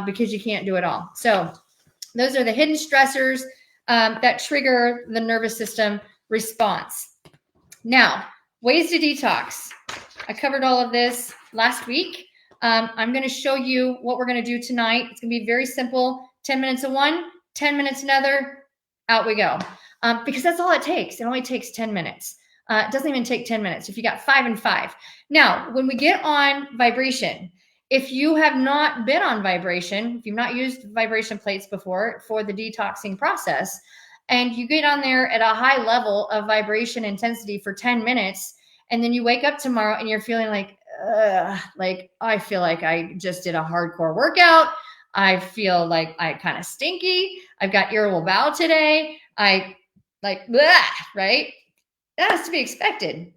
because you can't do it all. So those are the hidden stressors that trigger the nervous system response. Now, ways to detox. I covered all of this last week. I'm going to show you what we're going to do tonight. It's going to be very simple. 10 minutes of one, 10 minutes another, out we go. Because that's all it takes. It only takes 10 minutes. It doesn't even take 10 minutes if you got 5 and 5. Now, when we get on vibration, if you have not been on vibration, if you've not used vibration plates before for the detoxing process, and you get on there at a high level of vibration intensity for 10 minutes, and then you wake up tomorrow and you're feeling like I feel like I just did a hardcore workout. I feel like I kind of stinky. I've got irritable bowel today. I like, blah, right? That has to be expected,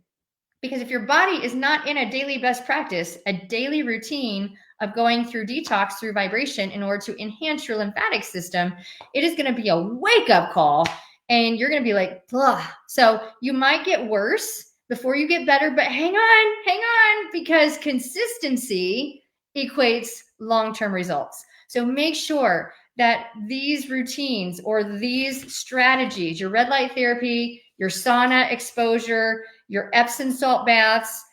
Because if your body is not in a daily best practice, a daily routine of going through detox through vibration in order to enhance your lymphatic system, it is going to be a wake-up call, and you're going to be like, ugh. So you might get worse before you get better, but hang on, because consistency equates long-term results. So make sure that these routines or these strategies, your red light therapy, your sauna exposure, your Epsom salt baths,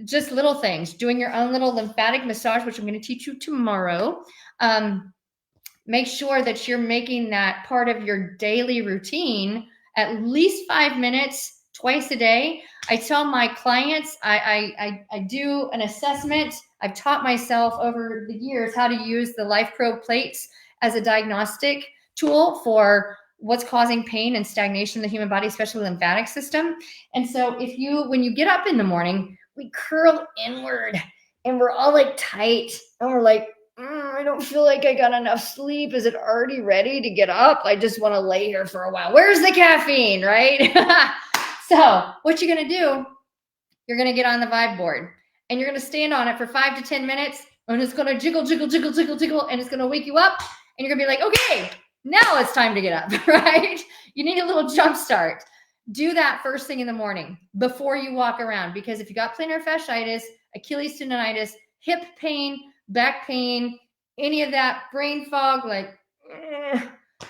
just little things, doing your own little lymphatic massage, which I'm going to teach you tomorrow. Make sure that you're making that part of your daily routine at least 5 minutes twice a day. I tell my clients, I do an assessment. I've taught myself over the years how to use the Lifepro plates as a diagnostic tool for what's causing pain and stagnation in the human body, especially the lymphatic system. And so when you get up in the morning, we curl inward and we're all like tight and we're like, I don't feel like I got enough sleep. Is it already ready to get up? I just want to lay here for a while. Where's the caffeine, right? So what you're going to do, you're going to get on the vibe board and you're going to stand on it for 5 to 10 minutes and it's going to jiggle, jiggle, jiggle, jiggle, jiggle, and it's going to wake you up and you're going to be like, okay, now it's time to get up, right? You need a little jump start. Do that first thing in the morning before you walk around, because if you got plantar fasciitis, Achilles tendonitis, hip pain, back pain, any of that, brain fog,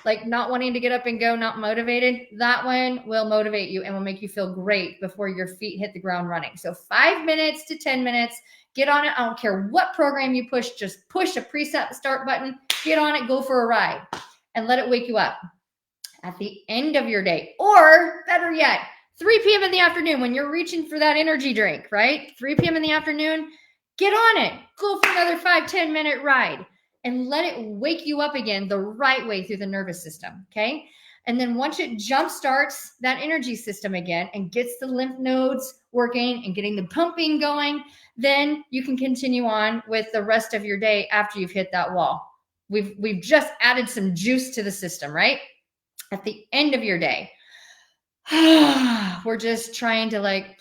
like not wanting to get up and go, not motivated, that one will motivate you and will make you feel great before your feet hit the ground running. So 5 minutes to 10 minutes, get on it. I don't care what program you push, just push a preset start button, get on it, go for a ride, and let it wake you up at the end of your day. Or better yet, 3 p.m. in the afternoon when you're reaching for that energy drink, right? 3 p.m. in the afternoon, get on it. Go for another 5-10 minute ride and let it wake you up again the right way through the nervous system, okay? And then once it jump starts that energy system again and gets the lymph nodes working and getting the pumping going, then you can continue on with the rest of your day after you've hit that wall. We've just added some juice to the system, right? At the end of your day, we're just trying to let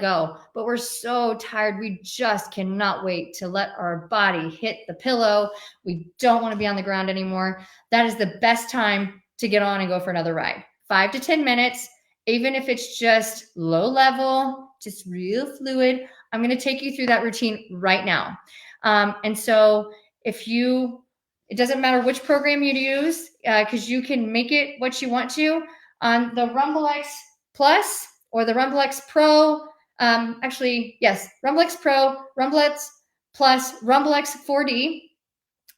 go, but we're so tired. We just cannot wait to let our body hit the pillow. We don't want to be on the ground anymore. That is the best time to get on and go for another ride. 5 to 10 minutes, even if it's just low level, just real fluid. I'm going to take you through that routine right now. And so it doesn't matter which program you use, because you can make it what you want to on the Rumblex Plus or the Rumblex Pro. Rumblex Pro, Rumblex Plus, Rumblex 4D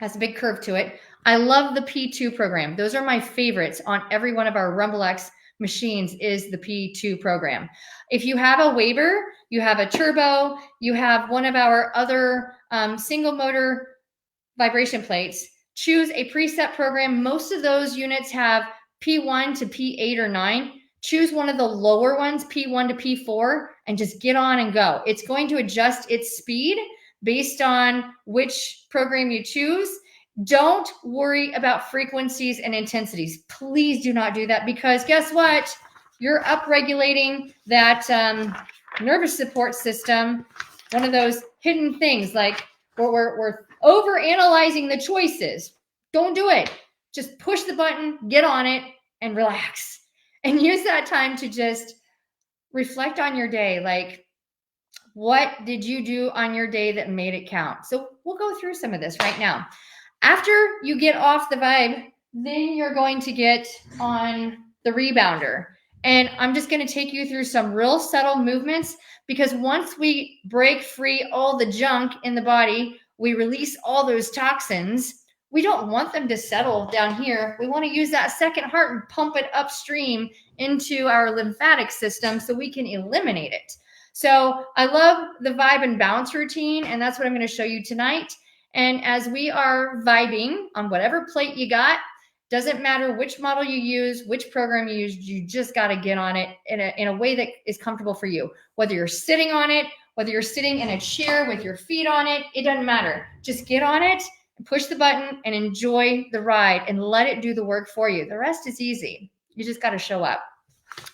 has a big curve to it. I love the P2 program. Those are my favorites on every one of our Rumblex machines is the P2 program. If you have a Weber, you have a Turbo, you have one of our other single motor vibration plates, choose a preset program. Most of those units have P1 to P8 or 9. Choose one of the lower ones, P1 to P4, and just get on and go. It's going to adjust its speed based on which program you choose. Don't worry about frequencies and intensities. Please do not do that, because guess what? You're upregulating that nervous support system. One of those hidden things, like we're over-analyzing the choices. Don't do it. Just push the button, get on it, and relax. And use that time to just reflect on your day. Like, what did you do on your day that made it count? So we'll go through some of this right now. After you get off the vibe, then you're going to get on the rebounder. And I'm just going to take you through some real subtle movements, because once we break free all the junk in the body, we release all those toxins. We don't want them to settle down here. We want to use that second heart and pump it upstream into our lymphatic system so we can eliminate it. So I love the vibe and bounce routine, and that's what I'm going to show you tonight. And as we are vibing on whatever plate you got, doesn't matter which model you use, which program you use, you just got to get on it in a way that is comfortable for you. Whether you're sitting on it, whether you're sitting in a chair with your feet on it, it doesn't matter. Just get on it, push the button, and enjoy the ride and let it do the work for you. The rest is easy. You just got to show up.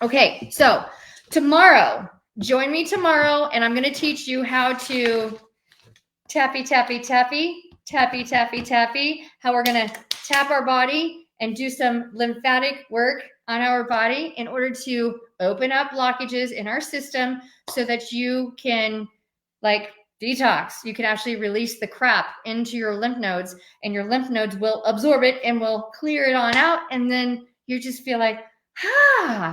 Okay, so Tomorrow, join me tomorrow, and I'm going to teach you how to tappy, tappy, tappy, tappy, tappy, tappy, how we're going to tap our body and do some lymphatic work on our body in order to open up blockages in our system so that you can like detox. You can actually release the crap into your lymph nodes, and your lymph nodes will absorb it and will clear it on out. And then you just feel like,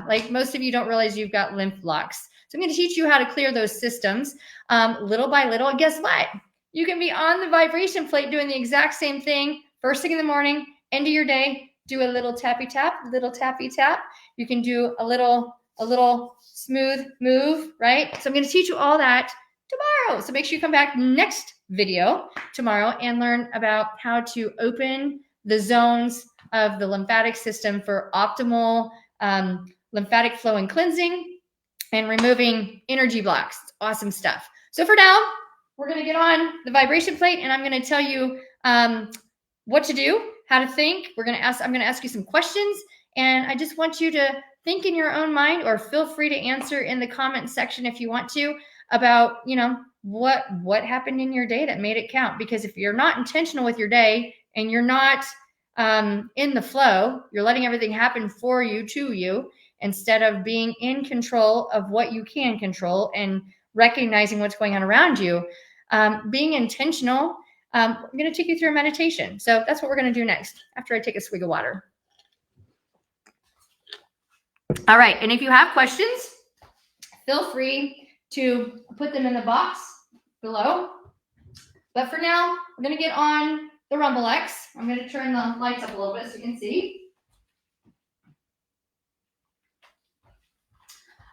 like most of you don't realize you've got lymph blocks. So I'm going to teach you how to clear those systems little by little. And guess what? You can be on the vibration plate doing the exact same thing first thing in the morning, end of your day, do a little tappy tap, little tappy tap. You can do a little smooth move, right? So I'm going to teach you all that tomorrow. So make sure you come back next video tomorrow and learn about how to open the zones of the lymphatic system for optimal lymphatic flow and cleansing and removing energy blocks. It's awesome stuff. So for now, we're going to get on the vibration plate, and I'm going to tell you what to do, how to think. I'm going to ask you some questions, and I just want you to think in your own mind, or feel free to answer in the comment section if you want to, about, what happened in your day that made it count. Because if you're not intentional with your day and you're not in the flow, you're letting everything happen for you, to you, instead of being in control of what you can control and recognizing what's going on around you. Being intentional. I'm going to take you through a meditation. So that's what we're going to do next after I take a swig of water. All right. And if you have questions, feel free to put them in the box below. But for now, we're going to get on the Rumblex. I'm going to turn the lights up a little bit so you can see.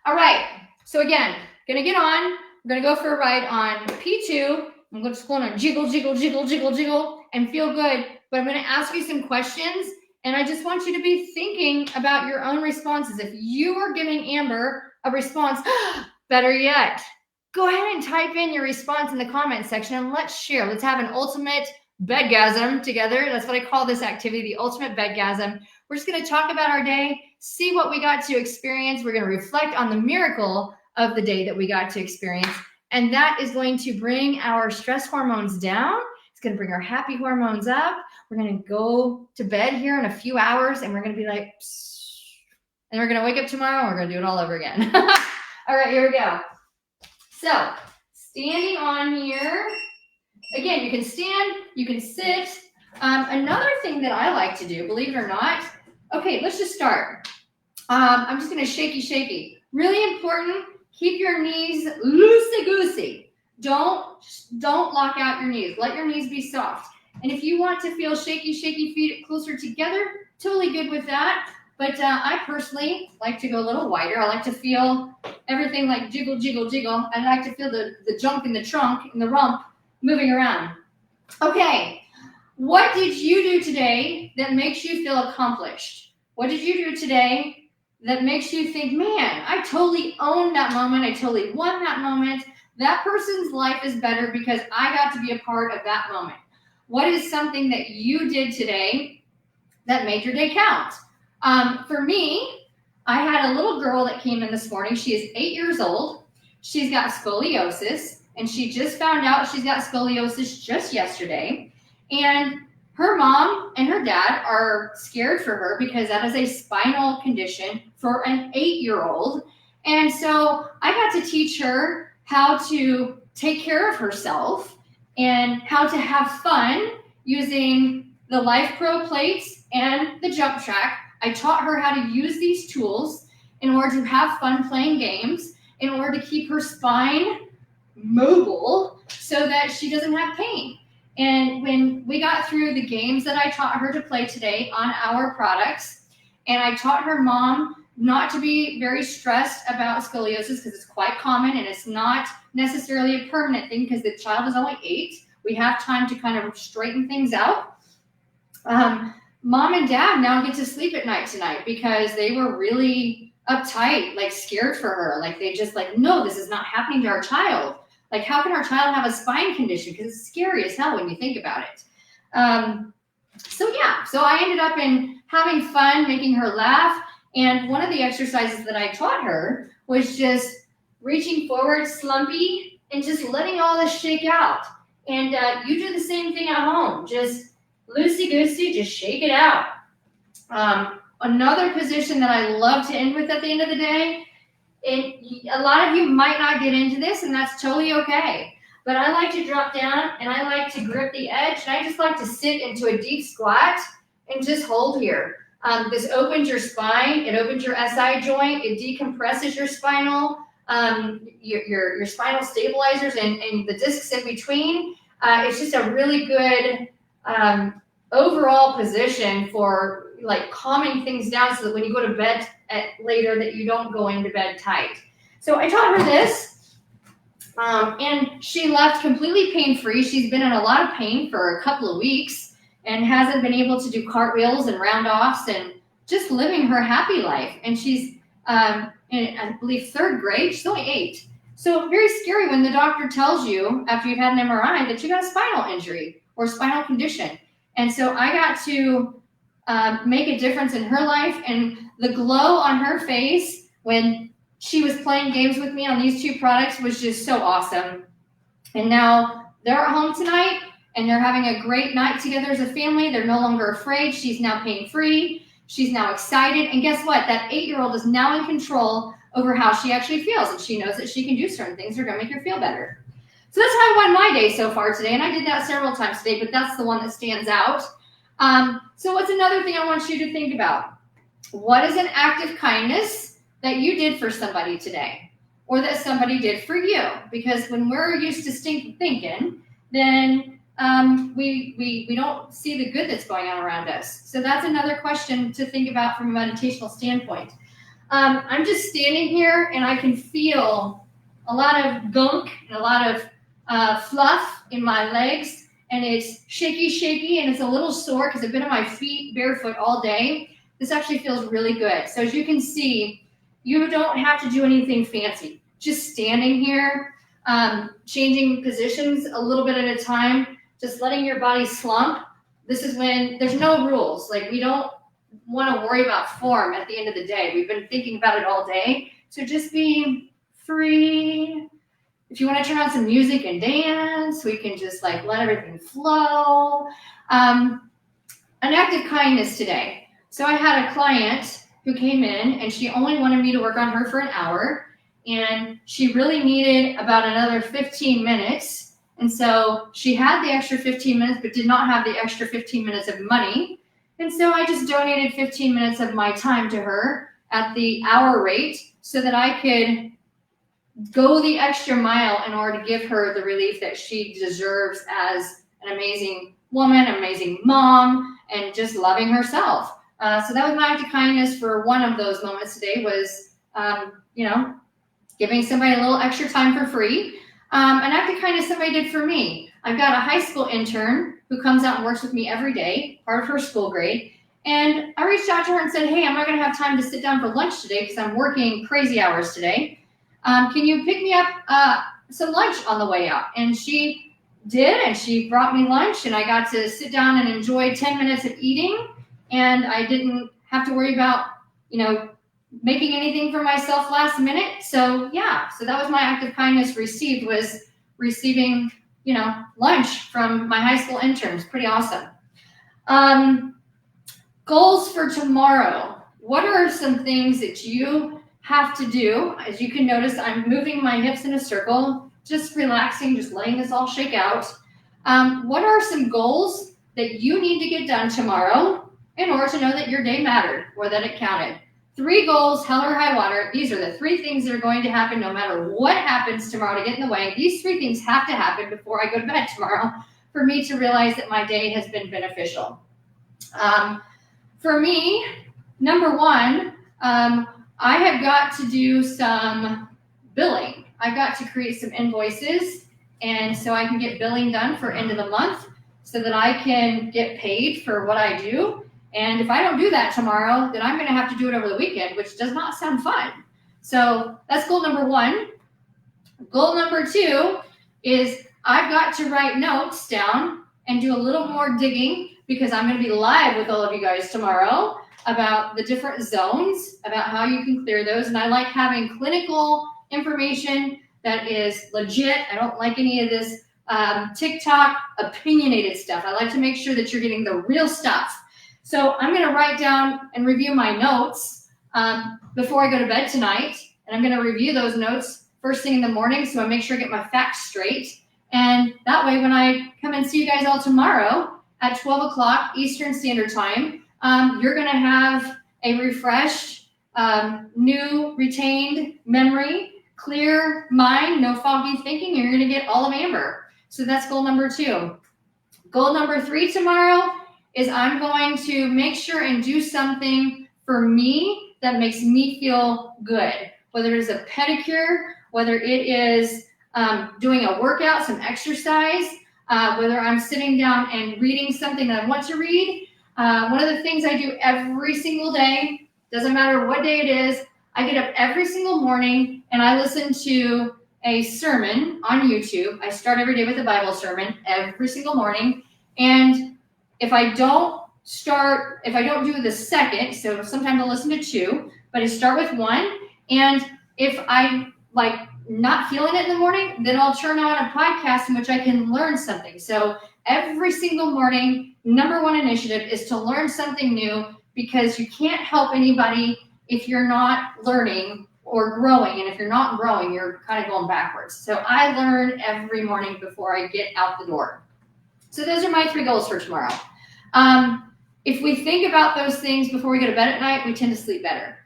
All right. So again, going to get on. We're going to go for a ride on P2. I'm just going to jiggle, jiggle, jiggle, jiggle, jiggle, and feel good. But I'm going to ask you some questions, and I just want you to be thinking about your own responses. If you are giving Amber a response, better yet, go ahead and type in your response in the comment section, and let's share. Let's have an ultimate bedgasm together. That's what I call this activity, the ultimate bedgasm. We're just going to talk about our day, see what we got to experience. We're going to reflect on the miracle of the day that we got to experience. And that is going to bring our stress hormones down. It's going to bring our happy hormones up. We're going to go to bed here in a few hours, and we're going to be like, psst. And we're going to wake up tomorrow, and we're going to do it all over again. All right, here we go. So standing on here, again, you can stand, you can sit. Another thing that I like to do, believe it or not, okay, let's just start. I'm just going to shaky. Really important. Keep your knees loosey-goosey. Don't lock out your knees. Let your knees be soft. And if you want to feel shaky feet closer together, totally good with that. But I personally like to go a little wider. I like to feel everything like jiggle, jiggle, jiggle. I like to feel the junk in the trunk and the rump moving around. Okay, what did you do today that makes you feel accomplished? What did you do today that makes you think, man, I totally owned that moment. I totally won that moment. That person's life is better because I got to be a part of that moment. What is something that you did today that made your day count? For me, I had a little girl that came in this morning. She is 8 years old. She's got scoliosis, and she just found out she's got scoliosis just yesterday. And her mom and her dad are scared for her because that is a spinal condition for an 8-year-old. And so I got to teach her how to take care of herself and how to have fun using the Lifepro plates and the JumpTrack. I taught her how to use these tools in order to have fun playing games, in order to keep her spine mobile so that she doesn't have pain. And when we got through the games that I taught her to play today on our products, and I taught her mom not to be very stressed about scoliosis because it's quite common and it's not necessarily a permanent thing because the child is only 8. We have time to kind of straighten things out. Mom and dad now get to sleep at night tonight because they were really uptight, like scared for her. Like they just like, no, this is not happening to our child. Like, how can our child have a spine condition? Because it's scary as hell when you think about it. So I ended up in having fun, making her laugh. And one of the exercises that I taught her was just reaching forward, slumpy, and just letting all this shake out. And you do the same thing at home. Just loosey-goosey, just shake it out. Another position that I love to end with at the end of the day, and a lot of you might not get into this, and that's totally okay. But I like to drop down, and I like to grip the edge, and I just like to sit into a deep squat and just hold here. This opens your spine, it opens your SI joint, it decompresses your spinal, your spinal stabilizers and the discs in between. It's just a really good overall position for like calming things down so that when you go to bed later that you don't go into bed tight. So I taught her this and she left completely pain-free. She's been in a lot of pain for a couple of weeks and hasn't been able to do cartwheels and round-offs and just living her happy life. And she's in, I believe, 3rd grade. She's only 8. So very scary when the doctor tells you after you've had an MRI that you got a spinal injury or spinal condition. And so I got to make a difference in her life, and the glow on her face when she was playing games with me on these 2 products was just so awesome. And now they're at home tonight and they're having a great night together as a family. They're no longer afraid. She's now pain-free. She's now excited. And guess what? That 8-year-old is now in control over how she actually feels, and she knows that she can do certain things that are going to make her feel better. So that's how I won my day so far today, and I did that several times today, but that's the one that stands out. So what's another thing I want you to think about? What is an act of kindness that you did for somebody today, or that somebody did for you? Because when we're used to thinking, then we don't see the good that's going on around us. So that's another question to think about from a meditational standpoint. I'm just standing here and I can feel a lot of gunk and a lot of fluff in my legs, and it's shaky, and it's a little sore because I've been on my feet barefoot all day. This actually feels really good. So as you can see, you don't have to do anything fancy. Just standing here, changing positions a little bit at a time, just letting your body slump. This is when there's no rules. Like, we don't want to worry about form at the end of the day. We've been thinking about it all day. So just be free. If you want to turn on some music and dance, we can just like let everything flow. An act of kindness today. So I had a client who came in and she only wanted me to work on her for an hour, and she really needed about another 15 minutes. And so she had the extra 15 minutes, but did not have the extra 15 minutes of money. And so I just donated 15 minutes of my time to her at the hour rate so that I could go the extra mile in order to give her the relief that she deserves as an amazing woman, amazing mom, and just loving herself. So that was my act of kindness for one of those moments today was, giving somebody a little extra time for free. An act of kindness somebody did for me. I've got a high school intern who comes out and works with me every day, part of her school grade. And I reached out to her and said, hey, I'm not going to have time to sit down for lunch today because I'm working crazy hours today. Can you pick me up some lunch on the way out? And she did, and she brought me lunch, and I got to sit down and enjoy 10 minutes of eating, and I didn't have to worry about, making anything for myself last minute. So yeah, so that was my act of kindness receiving, lunch from my high school interns. Pretty awesome. Goals for tomorrow. What are some things that you have to do? As you can notice, I'm moving my hips in a circle, just relaxing, just letting this all shake out. What are some goals that you need to get done tomorrow in order to know that your day mattered or that it counted? 3 goals, hell or high water. These are the 3 things that are going to happen no matter what happens tomorrow to get in the way. These 3 things have to happen before I go to bed tomorrow for me to realize that my day has been beneficial. For me, number 1, I have got to do some billing. I've got to create some invoices, and so I can get billing done for end of the month so that I can get paid for what I do. And if I don't do that tomorrow, then I'm going to have to do it over the weekend, which does not sound fun. So that's goal number 1. Goal number 2 is I've got to write notes down and do a little more digging because I'm going to be live with all of you guys tomorrow. about the different zones, about how you can clear those. And I like having clinical information that is legit. I don't like any of this TikTok opinionated stuff. I like to make sure that you're getting the real stuff. So I'm going to write down and review my notes before I go to bed tonight. And I'm going to review those notes first thing in the morning, so I make sure I get my facts straight. And that way, when I come and see you guys all tomorrow at 12 o'clock Eastern Standard Time, you're going to have a refreshed, new, retained memory, clear mind, no foggy thinking, and you're going to get all of Amber. So that's goal number 2. Goal number 3 tomorrow is I'm going to make sure and do something for me that makes me feel good. Whether it is a pedicure, whether it is doing a workout, some exercise, whether I'm sitting down and reading something that I want to read. One of the things I do every single day, doesn't matter what day it is, I get up every single morning and I listen to a sermon on YouTube. I start every day with a Bible sermon every single morning. And if I don't do the second, so sometimes I'll listen to 2, but I start with 1. And if I'm not feeling it in the morning, then I'll turn on a podcast in which I can learn something. So every single morning, number 1 initiative is to learn something new, because you can't help anybody if you're not learning or growing. And if you're not growing, you're kind of going backwards. So I learn every morning before I get out the door. So those are my 3 goals for tomorrow. If we think about those things before we go to bed at night, we tend to sleep better.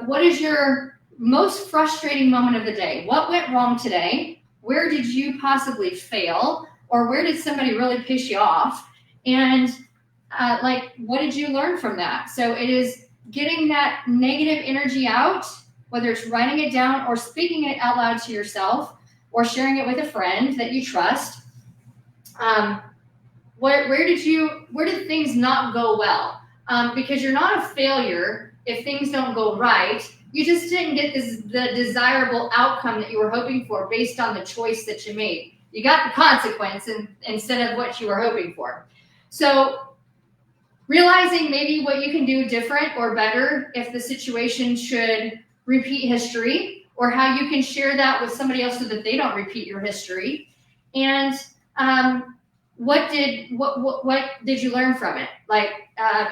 What is your most frustrating moment of the day? What went wrong today? Where did you possibly fail? Or where did somebody really piss you off? And what did you learn from that? So it is getting that negative energy out, whether it's writing it down or speaking it out loud to yourself or sharing it with a friend that you trust. Where did things not go well? Because you're not a failure if things don't go right. You just didn't get the desirable outcome that you were hoping for based on the choice that you made. You got the consequence instead of what you were hoping for. So realizing maybe what you can do different or better if the situation should repeat history, or how you can share that with somebody else so that they don't repeat your history. And what did you learn from it?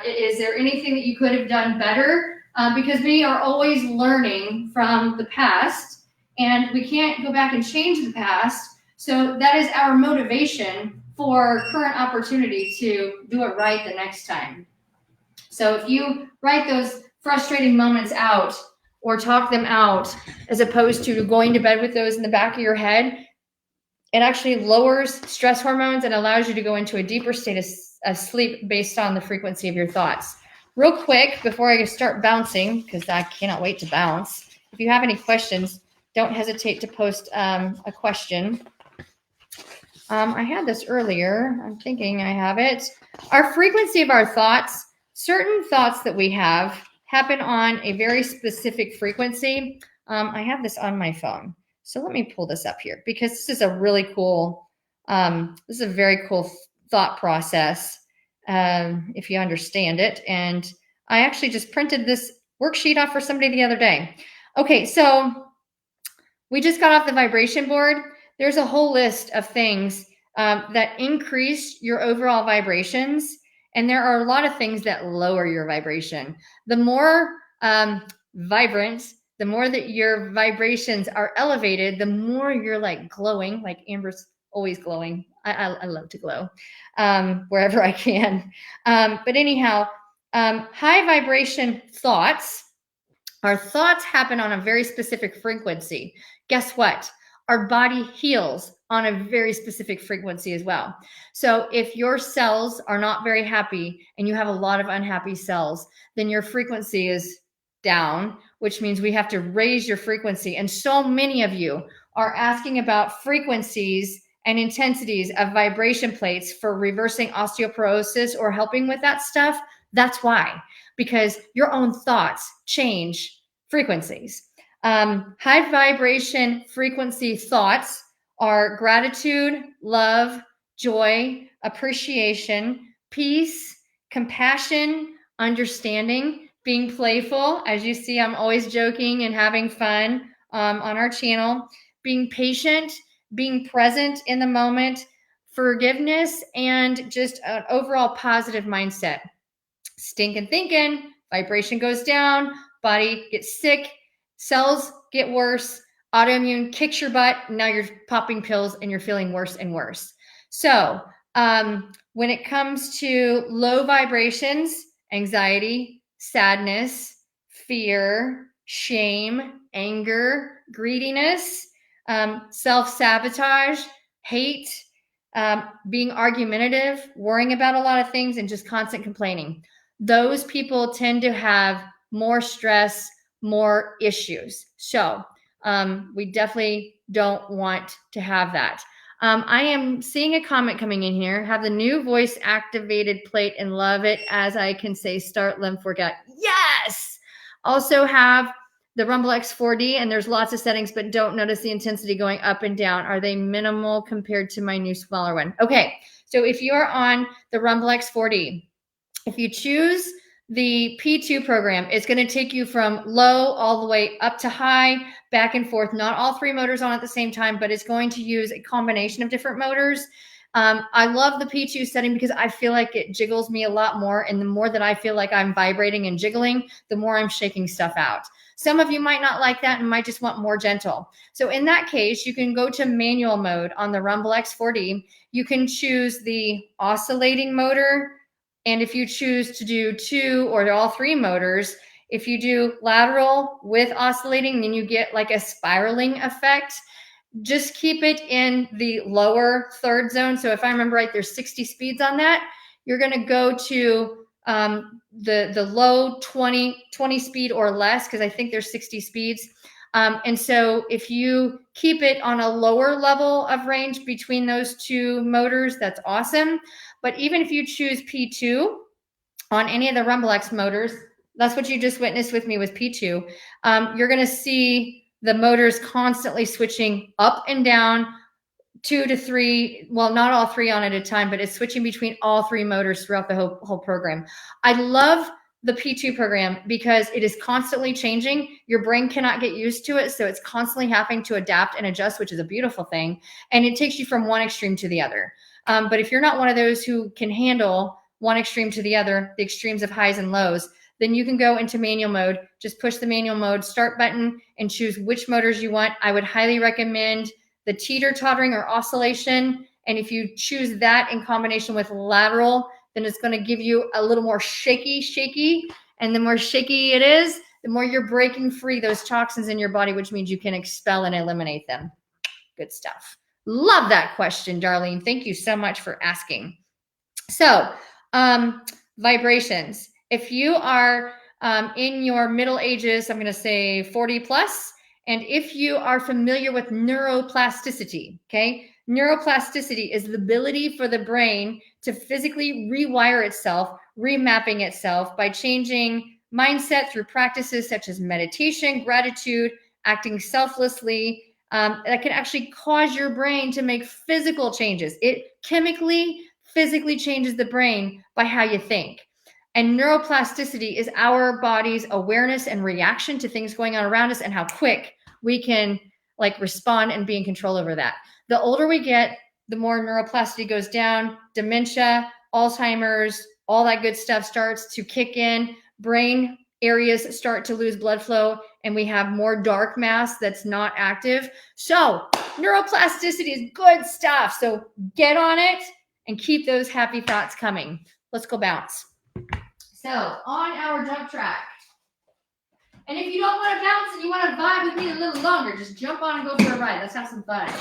Is there anything that you could have done better? Because we are always learning from the past, and we can't go back and change the past. So that is our motivation for current opportunity to do it right the next time. So if you write those frustrating moments out or talk them out, as opposed to going to bed with those in the back of your head, it actually lowers stress hormones and allows you to go into a deeper state of sleep based on the frequency of your thoughts. Real quick, before I start bouncing, because I cannot wait to bounce, if you have any questions, don't hesitate to post a question. I had this earlier. I'm thinking I have it. Our frequency of our thoughts, certain thoughts that we have happen on a very specific frequency. I have this on my phone. So let me pull this up here, because this is a really cool, this is a very cool thought process, if you understand it. And I actually just printed this worksheet off for somebody the other day. Okay, so we just got off the vibration board. There's a whole list of things that increase your overall vibrations. And there are a lot of things that lower your vibration. The more vibrant, the more that your vibrations are elevated, the more you're glowing, like Amber's always glowing. I love to glow wherever I can. But anyhow, high vibration thoughts, our thoughts happen on a very specific frequency. Guess what? Our body heals on a very specific frequency as well. So if your cells are not very happy and you have a lot of unhappy cells, then your frequency is down, which means we have to raise your frequency. And so many of you are asking about frequencies and intensities of vibration plates for reversing osteoporosis or helping with that stuff. That's why, because your own thoughts change frequencies. High vibration frequency thoughts are gratitude, love, joy, appreciation, peace, compassion, understanding, being playful. As you see, I'm always joking and having fun on our channel, being patient, being present in the moment, forgiveness, and just an overall positive mindset. Stinking thinking, vibration goes down, body gets sick, cells get worse, autoimmune kicks your butt. Now you're popping pills and you're feeling worse and worse. So when it comes to low vibrations, anxiety, sadness, fear, shame, anger, greediness, self-sabotage, hate, being argumentative, worrying about a lot of things, and just constant complaining. Those people tend to have more stress, more issues. So we definitely don't want to have that. I am seeing a comment coming in here. Have the new voice activated plate and love it, as I can say start lymph workout. Yes! Also have the Rumblex 4D, and there's lots of settings, but don't notice the intensity going up and down. Are they minimal compared to my new smaller one? Okay, so if you are on the Rumblex 4D, if you choose the P2 program, it's going to take you from low all the way up to high, back and forth, not all three motors on at the same time, but it's going to use a combination of different motors. I love the P2 setting because I feel like it jiggles me a lot more. And the more that I feel like I'm vibrating and jiggling, the more I'm shaking stuff out. Some of you might not like that and might just want more gentle. So in that case, you can go to manual mode on the Rumblex 4D. You can choose the oscillating motor. And if you choose to do 2 or all 3 motors, if you do lateral with oscillating, then you get like a spiraling effect. Just keep it in the lower third zone. So if I remember right, there's 60 speeds on that. You're going to go to the low 20 speed or less, because I think there's 60 speeds. And so if you keep it on a lower level of range between those 2 motors, that's awesome. But even if you choose P2 on any of the Rumblex motors, that's what you just witnessed with me with P2. You're going to see the motors constantly switching up and down, 2 to 3, well, not all 3 on at a time, but it's switching between all 3 motors throughout the whole program. I love the P2 program because it is constantly changing. Your brain cannot get used to it, so it's constantly having to adapt and adjust, which is a beautiful thing. And it takes you from one extreme to the other. But if you're not one of those who can handle one extreme to the other, the extremes of highs and lows, then you can go into manual mode. Just push the manual mode start button and choose which motors you want. I would highly recommend the teeter-tottering or oscillation. And if you choose that in combination with lateral, then it's going to give you a little more shaky. And the more shaky it is, the more you're breaking free those toxins in your body, which means you can expel and eliminate them. Good stuff. Love that question, Darlene. Thank you so much for asking. So, vibrations. If you are in your middle ages, I'm going to say 40 plus, and if you are familiar with neuroplasticity, okay? Neuroplasticity is the ability for the brain to physically rewire itself, remapping itself by changing mindset through practices such as meditation, gratitude, acting selflessly. That can actually cause your brain to make physical changes. It chemically, physically changes the brain by how you think. And neuroplasticity is our body's awareness and reaction to things going on around us and how quick we can like respond and be in control over that. The older we get, the more neuroplasticity goes down, dementia, Alzheimer's, all that good stuff starts to kick in, brain areas start to lose blood flow, and we have more dark mass that's not active. So neuroplasticity is good stuff. So get on it and keep those happy thoughts coming. Let's go bounce. So on our jump track. And if you don't want to bounce and you want to vibe with me a little longer, just jump on and go for a ride. Let's have some fun.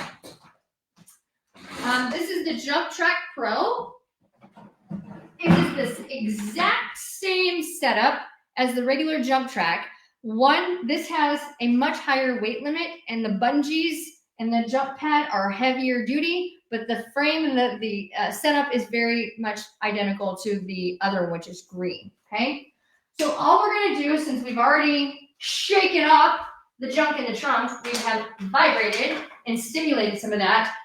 This is the JumpTrack Pro. It is this exact same setup as the regular JumpTrack. This has a much higher weight limit, and the bungees and the jump pad are heavier duty, but the frame and the setup is very much identical to the other, which is green, okay? So all we're gonna do, since we've already shaken up the junk in the trunk, we have vibrated and stimulated some of that.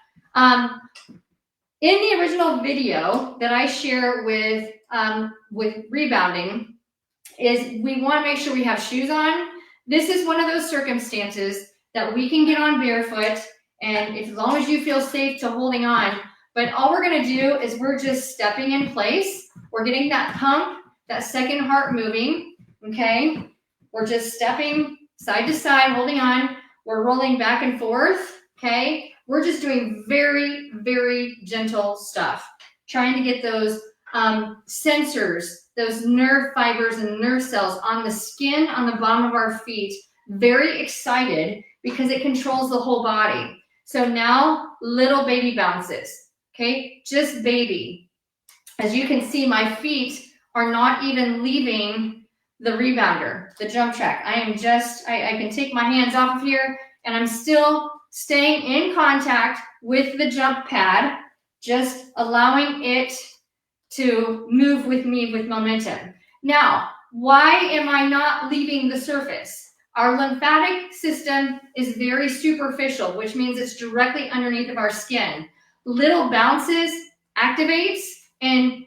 In the original video that I share with rebounding, is we want to make sure we have shoes on. This is one of those circumstances that we can get on barefoot, and as long as you feel safe to holding on. But all we're going to do is we're just stepping in place. We're getting that pump, that second heart moving, okay? We're just stepping side to side, holding on. We're rolling back and forth, okay? We're just doing very, very gentle stuff, trying to get those sensors, those nerve fibers and nerve cells on the skin on the bottom of our feet, very excited because it controls the whole body. So now little baby bounces, okay? Just baby. As you can see, my feet are not even leaving the rebounder, the JumpTrack. I can take my hands off of here and I'm still staying in contact with the jump pad, just allowing it to move with me with momentum. Now, why am I not leaving the surface? Our lymphatic system is very superficial, which means it's directly underneath of our skin. Little bounces activates and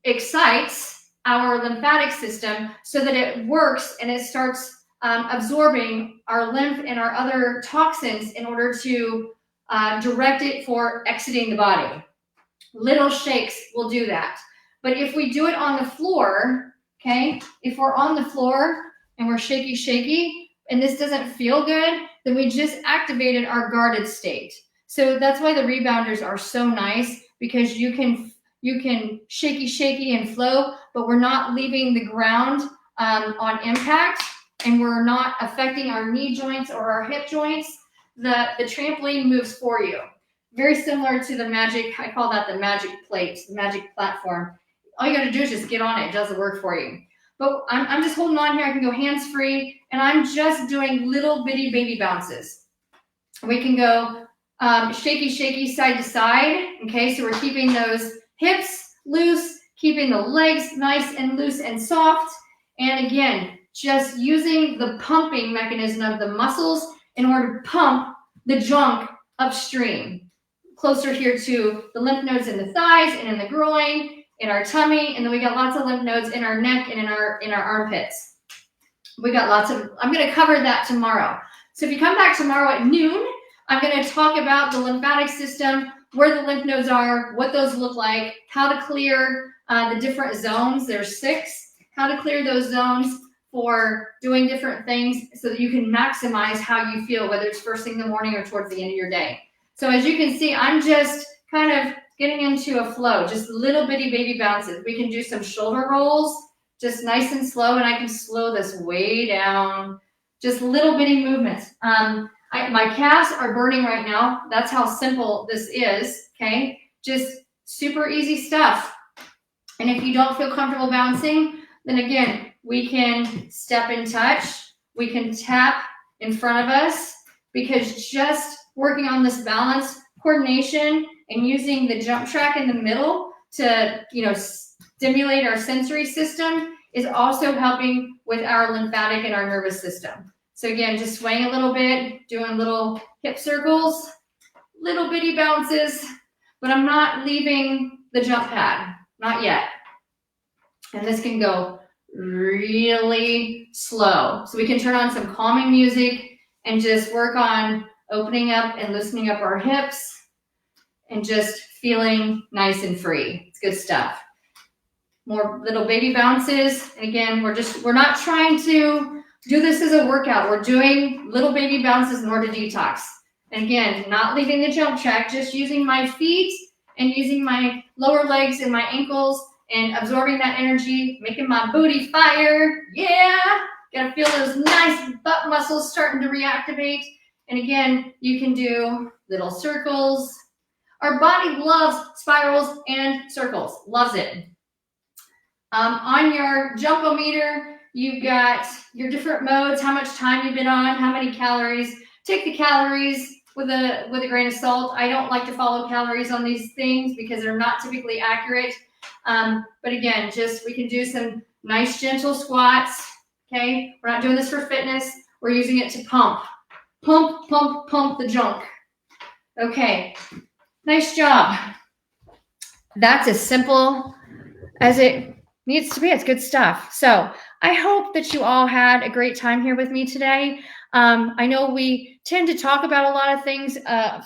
excites our lymphatic system so that it works and it starts absorbing our lymph and our other toxins in order to direct it for exiting the body. Little shakes will do that. But if we do it on the floor, okay, if we're on the floor and we're shaky, and this doesn't feel good, then we just activated our guarded state. So that's why the rebounders are so nice, because you can shaky and flow, but we're not leaving the ground on impact, and we're not affecting our knee joints or our hip joints. The trampoline moves for you. Very similar to the magic, I call that the magic plate, the magic platform. All you gotta do is just get on it, it does the work for you. But I'm just holding on here, I can go hands-free, and I'm just doing little bitty baby bounces. We can go shaky, side to side, okay? So we're keeping those hips loose, keeping the legs nice and loose and soft, and again, just using the pumping mechanism of the muscles in order to pump the junk upstream, closer here to the lymph nodes in the thighs and in the groin, in our tummy, and then we got lots of lymph nodes in our neck and in our armpits. We got lots of, I'm gonna cover that tomorrow. So if you come back tomorrow at noon, I'm gonna talk about the lymphatic system, where the lymph nodes are, what those look like, how to clear the different zones, there's 6, how to clear those zones for doing different things so that you can maximize how you feel, whether it's first thing in the morning or towards the end of your day. So as you can see, I'm just kind of getting into a flow, just little bitty baby bounces. We can do some shoulder rolls, just nice and slow, and I can slow this way down, just little bitty movements. My calves are burning right now. That's how simple this is, okay? Just super easy stuff. And if you don't feel comfortable bouncing, then again, we can step and touch. We can tap in front of us, because just working on this balance, coordination, and using the JumpTrack in the middle to, stimulate our sensory system is also helping with our lymphatic and our nervous system. So again, just swaying a little bit, doing little hip circles, little bitty bounces, but I'm not leaving the jump pad, not yet. And this can go really slow. So we can turn on some calming music and just work on opening up and loosening up our hips and just feeling nice and free. It's good stuff. More little baby bounces. And again, we're not trying to do this as a workout. We're doing little baby bounces in order to detox. And again, not leaving the JumpTrack, just using my feet and using my lower legs and my ankles and absorbing that energy, making my booty fire. Yeah, gotta feel those nice butt muscles starting to reactivate. And again, you can do little circles. Our body loves spirals and circles, loves it. On your jump-o-meter, you've got your different modes, how much time you've been on, how many calories. Take the calories with a grain of salt. I don't like to follow calories on these things because they're not typically accurate. But again, we can do some nice gentle squats, okay? We're not doing this for fitness. We're using it to pump the junk. Okay, nice job. That's as simple as it Needs to be. It's good stuff. So I hope that you all had a great time here with me today. I know we tend to talk about a lot of things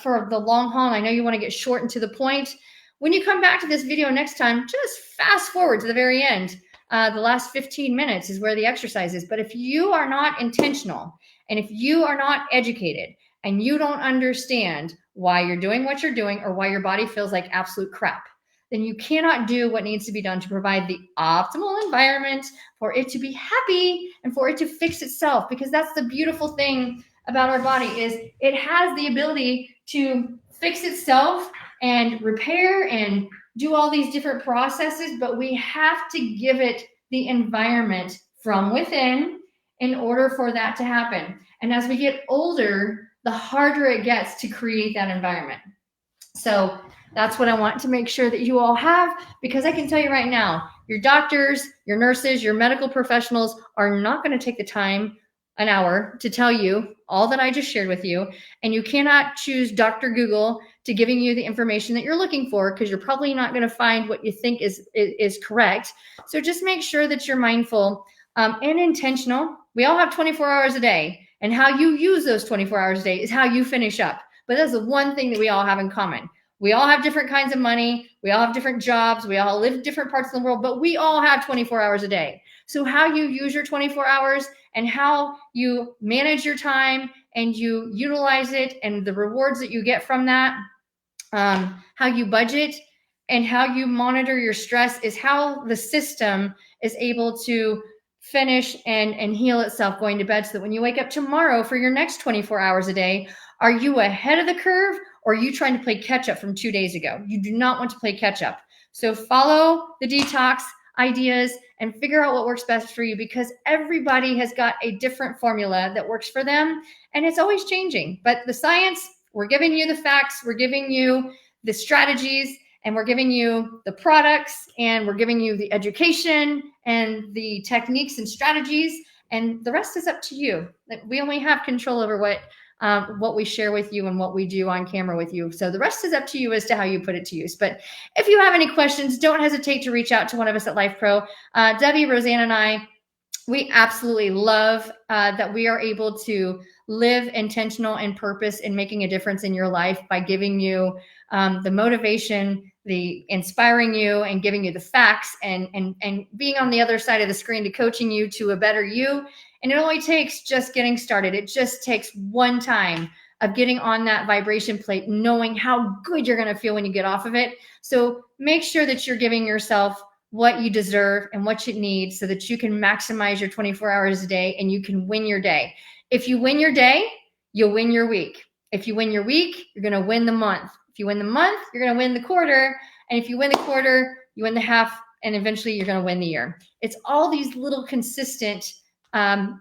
for the long haul. I know you want to get short and to the point. When you come back to this video next time, just fast forward to the very end. The last 15 minutes is where the exercise is. But if you are not intentional and if you are not educated and you don't understand why you're doing what you're doing or why your body feels like absolute crap, then you cannot do what needs to be done to provide the optimal environment for it to be happy and for it to fix itself. Because that's the beautiful thing about our body is it has the ability to fix itself and repair and do all these different processes, but we have to give it the environment from within in order for that to happen. And as we get older, the harder it gets to create that environment. So that's what I want to make sure that you all have, because I can tell you right now, your doctors, your nurses, your medical professionals are not going to take the time, an hour, to tell you all that I just shared with you. And you cannot choose Dr. Google to giving you the information that you're looking for, because you're probably not going to find what you think is correct. So just make sure that you're mindful and intentional. We all have 24 hours a day, and how you use those 24 hours a day is how you finish up. But that's the one thing that we all have in common. We all have different kinds of money. We all have different jobs. We all live different parts of the world, but we all have 24 hours a day. So how you use your 24 hours and how you manage your time and you utilize it and the rewards that you get from that, how you budget and how you monitor your stress is how the system is able to finish and heal itself going to bed, so that when you wake up tomorrow for your next 24 hours a day, are you ahead of the curve or are you trying to play catch up from 2 days ago? You do not want to play catch up. So follow the detox ideas and figure out what works best for you, because everybody has got a different formula that works for them, and it's always changing. But the science, we're giving you the facts, we're giving you the strategies, and we're giving you the products, and we're giving you the education and the techniques and strategies, and the rest is up to you. We only have control over what we share with you and what we do on camera with you. So the rest is up to you as to how you put it to use. But if you have any questions, don't hesitate to reach out to one of us at Lifepro. Debbie, Roseanne, and I, we absolutely love that we are able to live intentional and purpose in making a difference in your life by giving you the motivation, the inspiring you, and giving you the facts, and being on the other side of the screen to coaching you to a better you. And it only takes just getting started. It just takes one time of getting on that vibration plate, knowing how good you're going to feel when you get off of it. So make sure that you're giving yourself what you deserve and what you need, so that you can maximize your 24 hours a day and you can win your day. If you win your day, you'll win your week. If you win your week, you're going to win the month. If you win the month, you're going to win the quarter. And if you win the quarter, you win the half, and eventually you're going to win the year. It's all these little consistent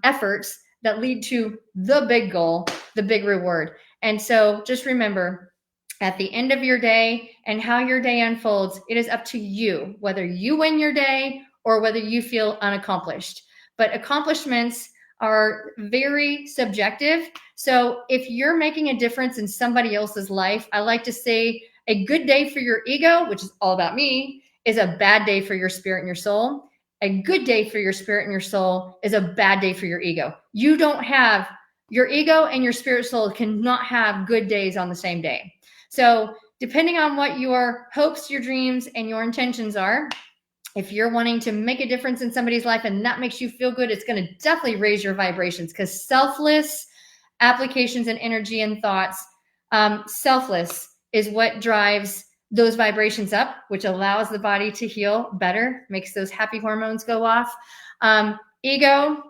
efforts that lead to the big goal, the big reward. And so just remember, at the end of your day and how your day unfolds, it is up to you whether you win your day or whether you feel unaccomplished. But accomplishments are very subjective. So if you're making a difference in somebody else's life, I like to say a good day for your ego, which is all about me, is a bad day for your spirit and your soul. A good day for your spirit and your soul is a bad day for your ego. You don't have, your ego and your spirit soul cannot have good days on the same day. So depending on what your hopes, your dreams, and your intentions are, if you're wanting to make a difference in somebody's life and that makes you feel good, it's going to definitely raise your vibrations, because selfless applications and energy and thoughts, selfless is what drives those vibrations up, which allows the body to heal better, makes those happy hormones go off. Ego,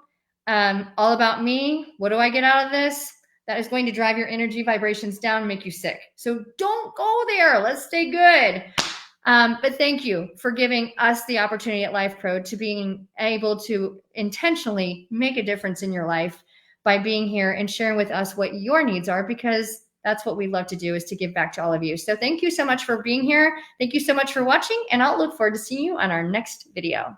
all about me. What do I get out of this? That is going to drive your energy vibrations down and make you sick. So don't go there. Let's stay good. But thank you for giving us the opportunity at Lifepro to being able to intentionally make a difference in your life by being here and sharing with us what your needs are, because that's what we love to do, is to give back to all of you. So thank you so much for being here. Thank you so much for watching, and I'll look forward to seeing you on our next video.